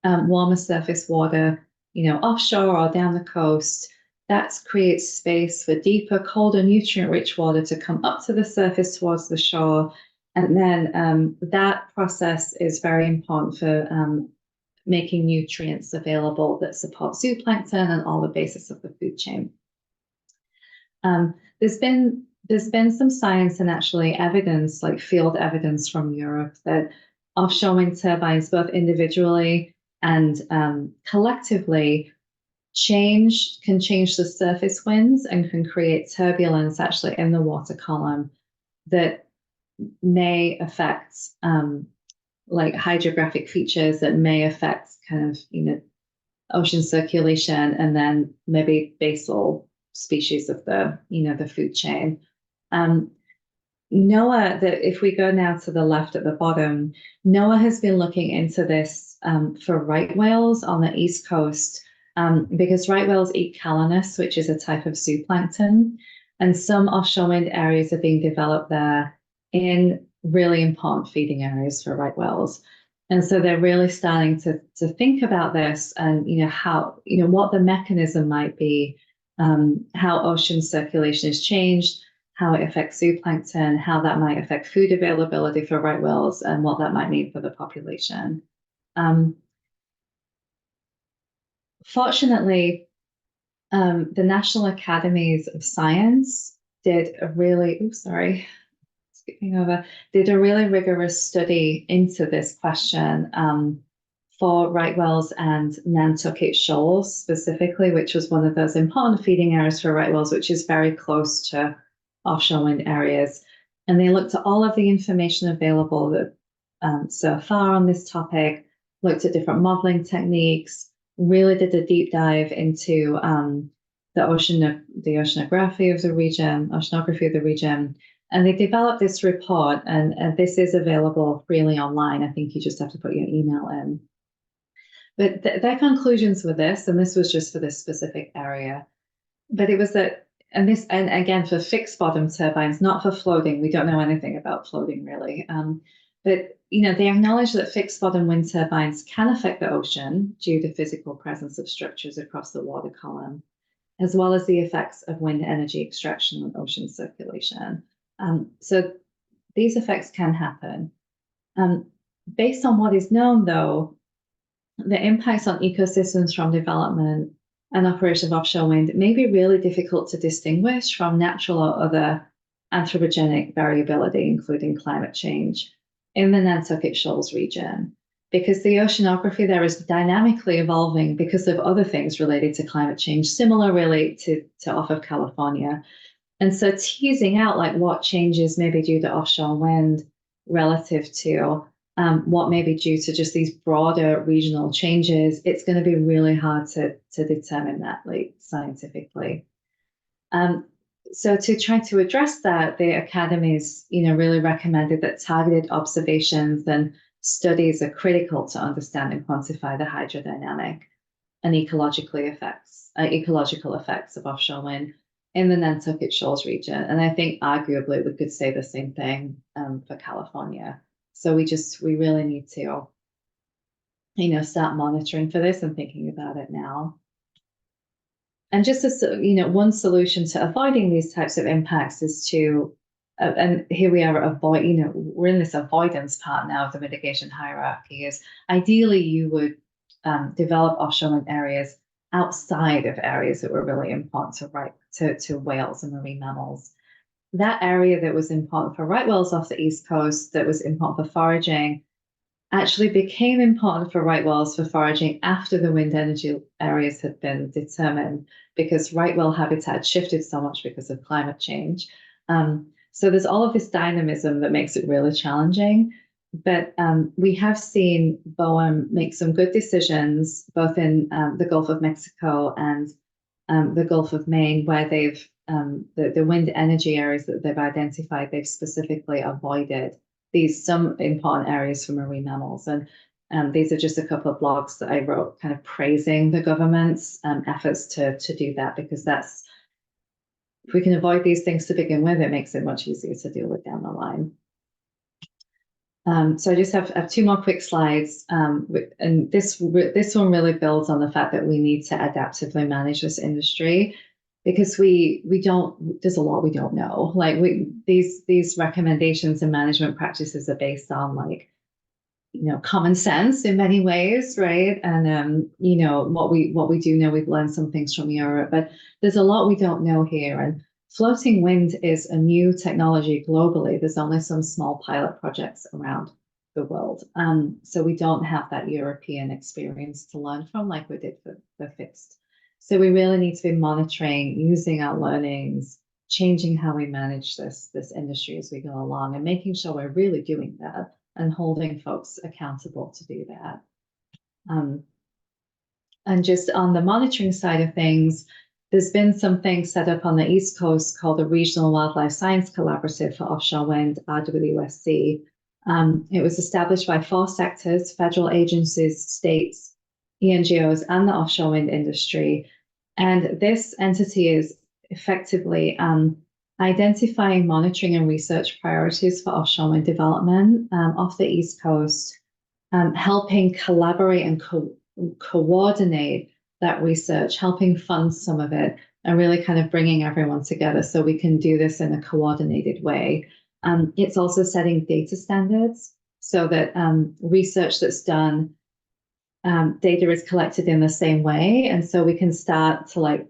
warmer surface water, offshore or down the coast. That creates space for deeper, colder, nutrient-rich water to come up to the surface towards the shore. And then that process is very important for making nutrients available that support zooplankton and all the basis of the food chain. There's been some science and actually evidence, like field evidence from Europe, that offshore wind turbines, both individually and collectively, can change the surface winds and can create turbulence actually in the water column that may affect like hydrographic features that may affect kind of ocean circulation and then maybe basal species of the food chain. NOAA, if we go now to the left at the bottom, NOAA has been looking into this for right whales on the East Coast because right whales eat calanus, which is a type of zooplankton, and some offshore wind areas are being developed there in really important feeding areas for right whales. And so they're really starting to think about this and how what the mechanism might be, how ocean circulation has changed, how it affects zooplankton, how that might affect food availability for right whales, and what that might mean for the population. Fortunately, the National Academies of Science did a really, did a really rigorous study into this question for right whales and Nantucket shoals specifically, which was one of those important feeding areas for right whales, which is very close to offshore wind areas. And they looked at all of the information available that so far on this topic, looked at different modeling techniques, really did a deep dive into the oceanography of the region, and they developed this report, and this is available freely online. I think you just have to put your email in. But their conclusions were this, and this was just for this specific area, but it was that, and again for fixed bottom turbines, not for floating. We don't know anything about floating really. But they acknowledge that fixed bottom wind turbines can affect the ocean due to physical presence of structures across the water column, as well as the effects of wind energy extraction on ocean circulation. So these effects can happen. Based on what is known, though, the impacts on ecosystems from development and operation of offshore wind may be really difficult to distinguish from natural or other anthropogenic variability, including climate change, in the Nantucket Shoals region, because the oceanography there is dynamically evolving because of other things related to climate change, similar really to off of California. And so teasing out like what changes may be due to offshore wind relative to what may be due to just these broader regional changes, it's going to be really hard to determine that like scientifically. So to try to address that, the academies, really recommended that targeted observations and studies are critical to understand and quantify the hydrodynamic and ecological effects of offshore wind in the Nantucket Shoals region. And I think arguably we could say the same thing for California. So we really need to, start monitoring for this and thinking about it now. And just as, one solution to avoiding these types of impacts is to, and here we are we're in this avoidance part now of the mitigation hierarchy, is ideally you would develop offshore wind areas outside of areas that were really important to whales and marine mammals. That area that was important for right whales off the East Coast, that was important for foraging, actually became important for right whales for foraging after the wind energy areas had been determined, because right whale habitat shifted so much because of climate change. So there's all of this dynamism that makes it really challenging. But we have seen BOEM make some good decisions, both in the Gulf of Mexico and the Gulf of Maine, where they've the wind energy areas that they've identified, they've specifically avoided some important areas for marine mammals. And these are just a couple of blogs that I wrote kind of praising the government's efforts to do that, because if we can avoid these things to begin with, it makes it much easier to deal with down the line. So I just have two more quick slides, and this one really builds on the fact that we need to adaptively manage this industry, because there's a lot we don't know. Like these recommendations and management practices are based on common sense in many ways, right? And what we do know, we've learned some things from Europe, but there's a lot we don't know here. And floating wind is a new technology globally. There's only some small pilot projects around the world. So we don't have that European experience to learn from like we did for the fixed. So we really need to be monitoring, using our learnings, changing how we manage this industry as we go along, and making sure we're really doing that and holding folks accountable to do that. And just on the monitoring side of things, there's been something set up on the East Coast called the Regional Wildlife Science Collaborative for Offshore Wind, RWSC. It was established by 4 sectors: federal agencies, states, ENGOs, and the offshore wind industry. And this entity is effectively identifying, monitoring, and research priorities for offshore wind development off the East Coast, helping collaborate and coordinate that research, helping fund some of it, and really kind of bringing everyone together so we can do this in a coordinated way. It's also setting data standards so that research that's done, data is collected in the same way, and so we can start to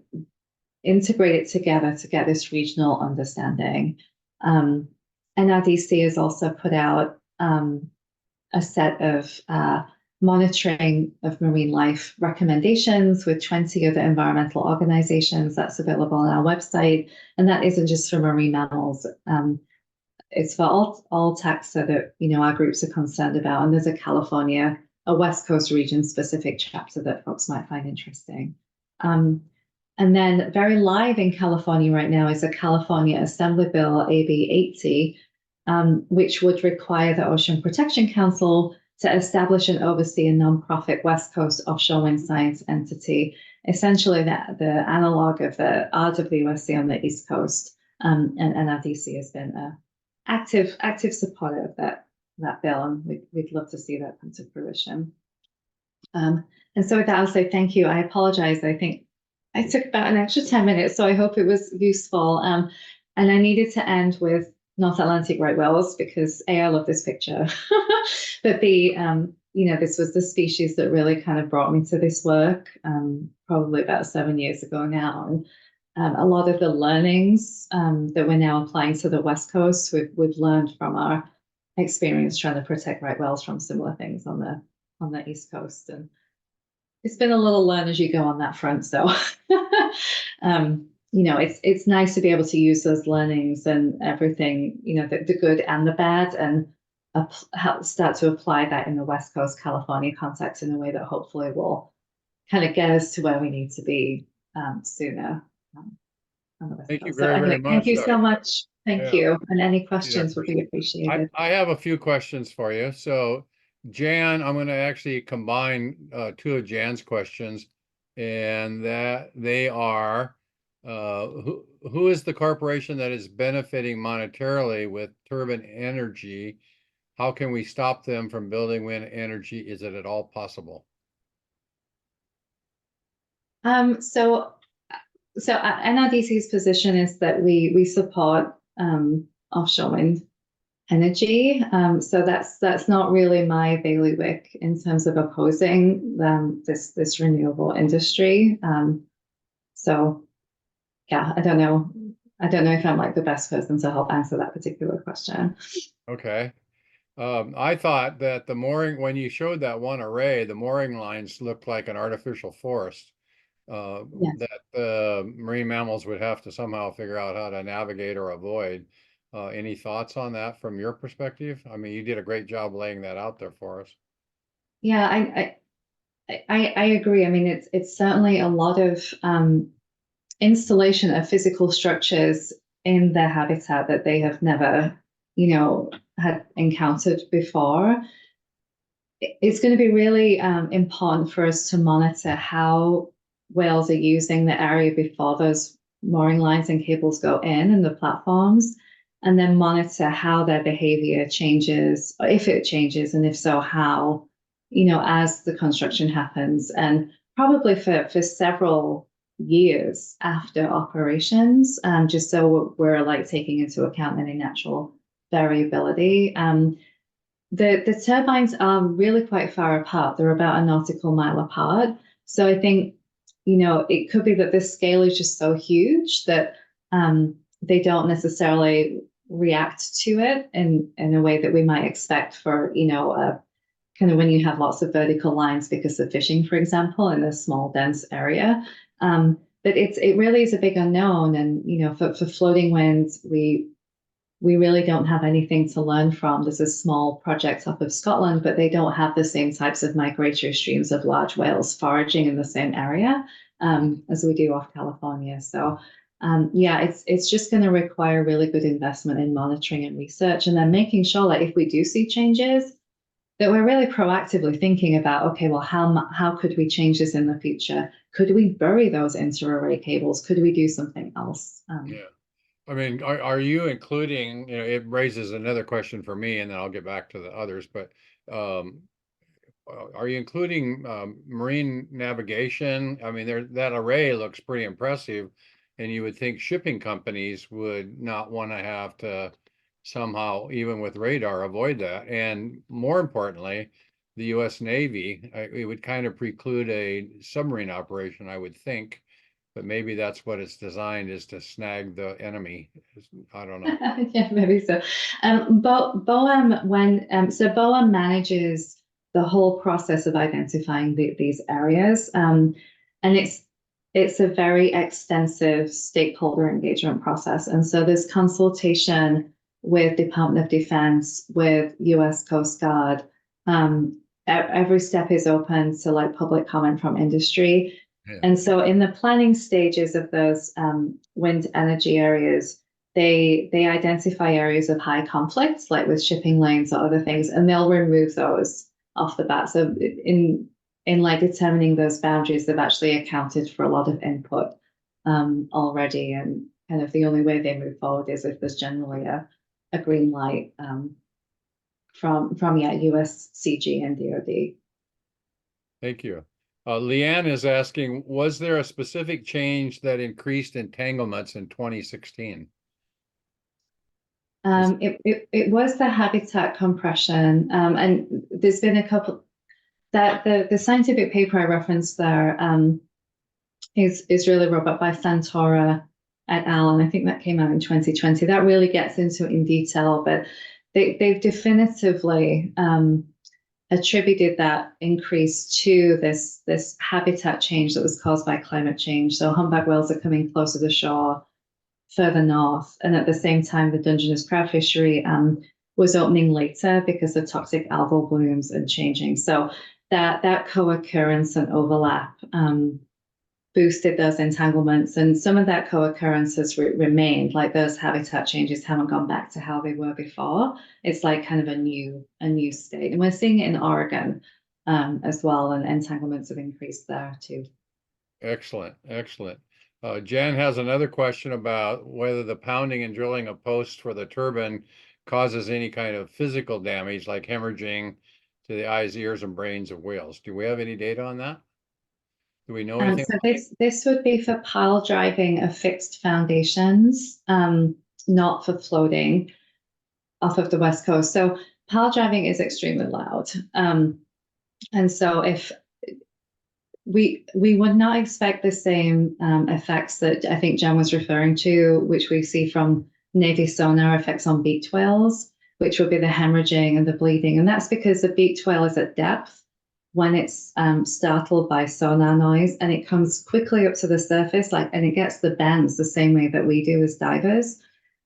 integrate it together to get this regional understanding. NRDC has also put out a set of monitoring of marine life recommendations with 20 other environmental organizations. That's available on our website, and that isn't just for marine mammals. It's for all taxa that our groups are concerned about. And there's a West Coast region specific chapter that folks might find interesting. And then very live in California right now is a California Assembly Bill, AB 80, which would require the Ocean Protection Council to establish and oversee a nonprofit West Coast offshore wind science entity, essentially the analog of the RWSC on the East Coast. And NRDC has been an active supporter of that bill, and we'd love to see that come to fruition. And so with that, I'll say thank you. I apologize. I think I took about an extra 10 minutes, so I hope it was useful. And I needed to end with North Atlantic right whales because A, I love this picture, but B, this was the species that really kind of brought me to this work, probably about 7 years ago now. And a lot of the learnings that we're now applying to the West Coast, we've learned from our experience trying to protect right whales from similar things on the East Coast. And it's been a little learn as you go on that front. So, it's nice to be able to use those learnings and everything, the good and the bad, and start to apply that in the West Coast California context in a way that hopefully will kind of get us to where we need to be sooner on the West Thank you Coast. very, So very anyway, thank much, you so much. Thank Yeah. you. And any See that questions would be person. appreciated. I have a few questions for you. So Jan, I'm going to actually combine two of Jan's questions, and that they are, who is the corporation that is benefiting monetarily with turbine energy? How can we stop them from building wind energy? Is it at all possible? So NRDC's position is that we support offshore wind energy. So that's not really my bailiwick in terms of opposing this renewable industry. So yeah, I don't know. I don't know if I'm like the best person to help answer that particular question. Okay. I thought that the mooring, when you showed that one array, the mooring lines looked like an artificial forest. Yes. That marine mammals would have to somehow figure out how to navigate or avoid. Any thoughts on that from your perspective? I mean, you did a great job laying that out there for us. Yeah, I agree. I mean, it's certainly a lot of installation of physical structures in their habitat that they have never, had encountered before. It's going to be really important for us to monitor how whales are using the area before those mooring lines and cables go in and the platforms, and then monitor how their behavior changes, or if it changes, and if so, how, as the construction happens, and probably for several years after operations, just so we're like taking into account any natural variability. The turbines are really quite far apart. They're about a nautical mile apart. So I think, it could be that this scale is just so huge that they don't necessarily react to it in a way that we might expect for, kind of when you have lots of vertical lines because of fishing, for example, in a small, dense area. But it really is a big unknown. And, for floating winds, we really don't have anything to learn from. There's a small project up of Scotland, but they don't have the same types of migratory streams of large whales foraging in the same area as we do off California. So it's just going to require really good investment in monitoring and research, and then making sure that if we do see changes, that we're really proactively thinking about, okay, well, how could we change this in the future? Could we bury those inter-array cables? Could we do something else? Yeah. I mean, are you including, it raises another question for me, and then I'll get back to the others, but are you including marine navigation? I mean, that array looks pretty impressive, and you would think shipping companies would not want to have to somehow, even with radar, avoid that. And more importantly, the U.S. Navy, it would kind of preclude a submarine operation, I would think. But maybe that's what it's designed, is to snag the enemy. I don't know. Yeah, maybe so. BOEM manages the whole process of identifying these areas, and it's a very extensive stakeholder engagement process. And so there's consultation with Department of Defense, with U.S. Coast Guard. Every step is open to like public comment from industry. Yeah. And so in the planning stages of those wind energy areas, they identify areas of high conflict, like with shipping lanes or other things, and they'll remove those off the bat. So in like determining those boundaries, they've actually accounted for a lot of input already. And kind of the only way they move forward is if there's generally a green light from USCG and DoD. Thank you. Leanne is asking, was there a specific change that increased entanglements in 2016? It was the habitat compression, and there's been a that the scientific paper I referenced there is really robust by Santora et al. And I think that came out in 2020. That really gets into it in detail, but they've definitively attributed that increase to this habitat change that was caused by climate change. So humpback whales are coming closer to shore, further north, and at the same time, the Dungeness crab fishery was opening later because of toxic algal blooms and changing. So that co-occurrence and overlap boosted those entanglements, and some of that co-occurrence has remained. Like those habitat changes haven't gone back to how they were before. It's like kind of a new state, and we're seeing it in Oregon as well, and entanglements have increased there too. Excellent, excellent. Jen has another question about whether the pounding and drilling of posts for the turbine causes any kind of physical damage, like hemorrhaging to the eyes, ears, and brains of whales. Do we have any data on that? Do we know anything? So this would be for pile driving of fixed foundations, not for floating off of the West Coast. So pile driving is extremely loud. And so if we would not expect the same effects that I think Jen was referring to, which we see from Navy sonar effects on beaked whales, which would be the hemorrhaging and the bleeding. And that's because the beaked whale is at depth when it's startled by sonar noise, and it comes quickly up to the surface, and it gets the bends the same way that we do as divers.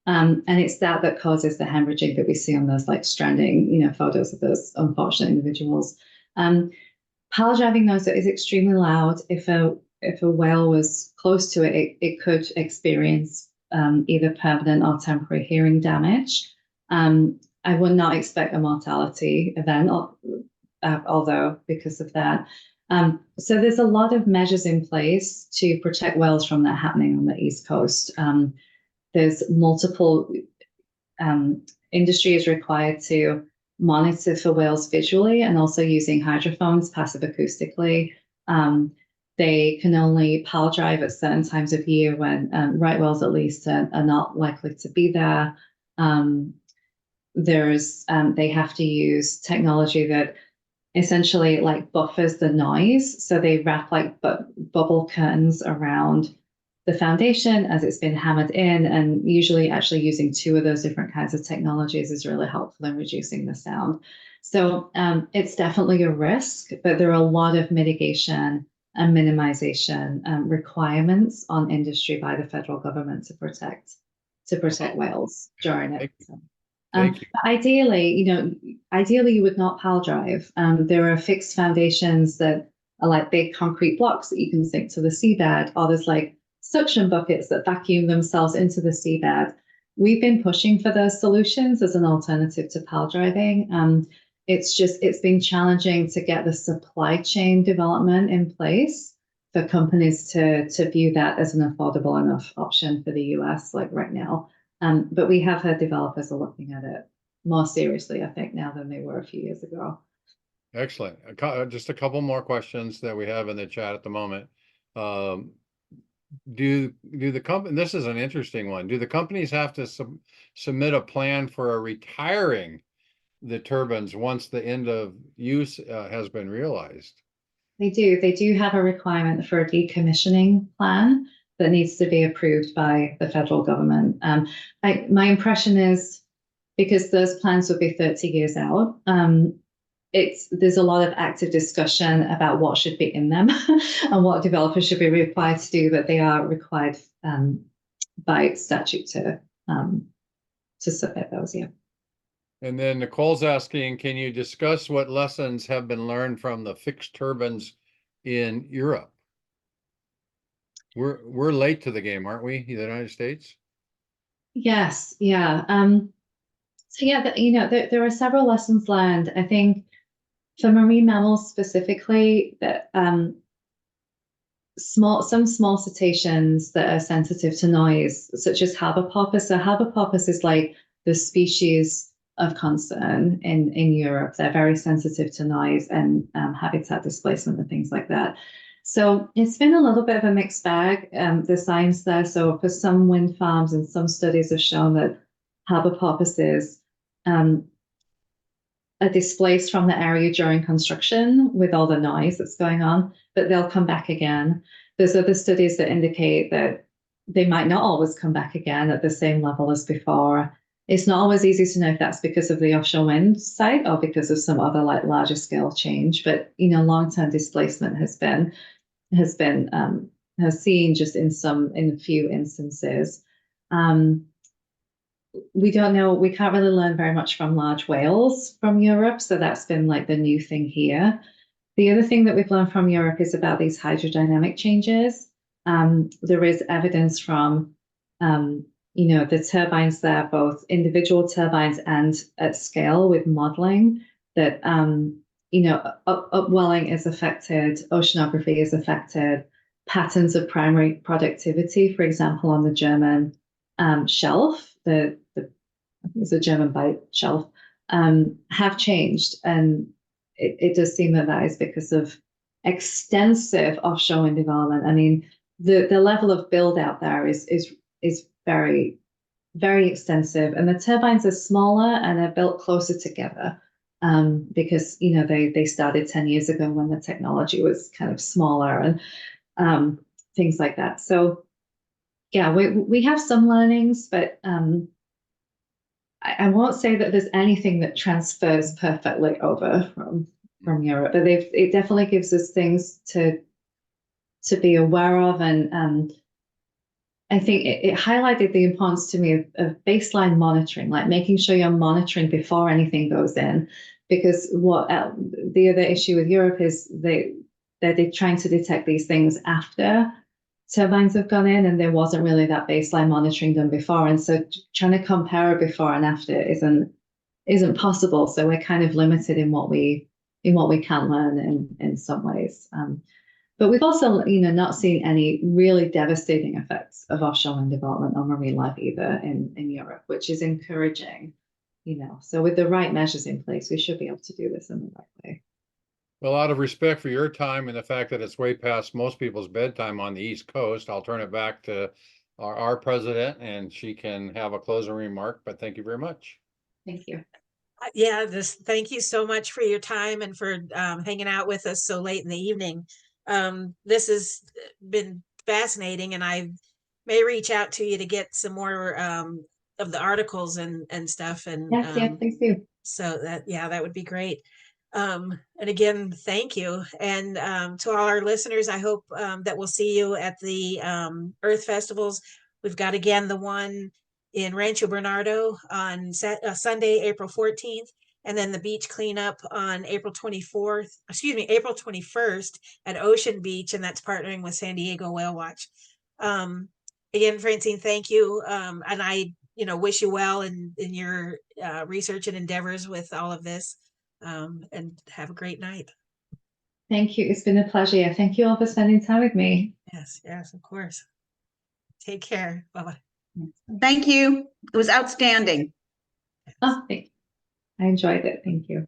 And it's that causes the hemorrhaging that we see on those stranding, photos of those unfortunate individuals. Pile driving those is extremely loud. If a whale was close to it, it could experience either permanent or temporary hearing damage. I would not expect a mortality event, although because of that. So there's a lot of measures in place to protect whales from that happening on the East Coast. There's multiple industry is required to monitor for whales visually and also using hydrophones passive acoustically. They can only pile drive at certain times of year when right whales at least are not likely to be there. They have to use technology that essentially buffers the noise. So they wrap bubble curtains around the foundation as it's been hammered in, and usually actually using two of those different kinds of technologies is really helpful in reducing the sound. So it's definitely a risk, but there are a lot of mitigation and minimization requirements on industry by the federal government to protect whales during it. Thank you. Ideally, you would not pile drive. There are fixed foundations that are like big concrete blocks that you can sink to the seabed, or there's suction buckets that vacuum themselves into the seabed. We've been pushing for those solutions as an alternative to pile driving. It's been challenging to get the supply chain development in place for companies to view that as an affordable enough option for the US right now. But we have heard developers are looking at it more seriously, I think, now than they were a few years ago. Excellent. Just a couple more questions that we have in the chat at the moment. Do the company, this is an interesting one, do the companies have to submit a plan for retiring the turbines once the end of use has been realized? They do have a requirement for a decommissioning plan that needs to be approved by the federal government. My impression is, because those plans would be 30 years out, there's a lot of active discussion about what should be in them and what developers should be required to do, but they are required by statute to submit those, yeah. And then Nicole's asking, can you discuss what lessons have been learned from the fixed turbines in Europe? We're late to the game, aren't we, the United States? Yes, yeah. So yeah, there are several lessons learned. I think for marine mammals specifically, that some small cetaceans that are sensitive to noise, such as Haberpoppus. So Haberpoppus is the species of concern in Europe. They're very sensitive to noise and habitat displacement and things like that. So it's been a little bit of a mixed bag, the science there. So for some wind farms, and some studies have shown that Haberpoppuses are displaced from the area during construction with all the noise that's going on, but they'll come back again. There's other studies that indicate that they might not always come back again at the same level as before. It's not always easy to know if that's because of the offshore wind site or because of some other like larger scale change. But long-term displacement has seen just in a few instances. We don't know, we can't really learn very much from large whales from Europe, so that's been like the new thing here. The other thing that we've learned from Europe is about these hydrodynamic changes. There is evidence from the turbines there, both individual turbines and at scale with modeling, that upwelling is affected, oceanography is affected, patterns of primary productivity, for example, on the German shelf, I think it's a German bight shelf, have changed. And it does seem that is because of extensive offshore wind development. I mean, the level of build out there is very, very extensive. And the turbines are smaller and they're built closer together because, they started 10 years ago when the technology was kind of smaller and things like that. So, yeah, we have some learnings, but I won't say that there's anything that transfers perfectly over from Europe, but it definitely gives us things to be aware of, and I think it highlighted the importance to me of baseline monitoring, like making sure you're monitoring before anything goes in, because the other issue with Europe is they're trying to detect these things after turbines have gone in, and there wasn't really that baseline monitoring done before, and so trying to compare it before and after isn't possible. So we're kind of limited in what we can learn in some ways. But we've also, not seen any really devastating effects of offshore wind development on marine life either in Europe, which is encouraging. So with the right measures in place, we should be able to do this in the right way. Well, out of respect for your time and the fact that it's way past most people's bedtime on the East Coast, I'll turn it back to our president, and she can have a closing remark, but thank you very much. Thank you. Yeah, thank you so much for your time and for hanging out with us so late in the evening. This has been fascinating, and I may reach out to you to get some more of the articles and stuff. And Yes, please do. So that would be great. And again, thank you. And to all our listeners, I hope that we'll see you at the Earth festivals. We've got again the one in Rancho Bernardo on Sunday, April 14th, and then the beach cleanup on April 21st at Ocean Beach, and that's partnering with San Diego Whale Watch. Again, Francine, thank you. And I, wish you well in your research and endeavors with all of this. And have a great night. Thank you. It's been a pleasure. Thank you all for spending time with me. Yes, of course. Take care. Bye-bye. Thank you. It was outstanding. Oh, I enjoyed it. Thank you.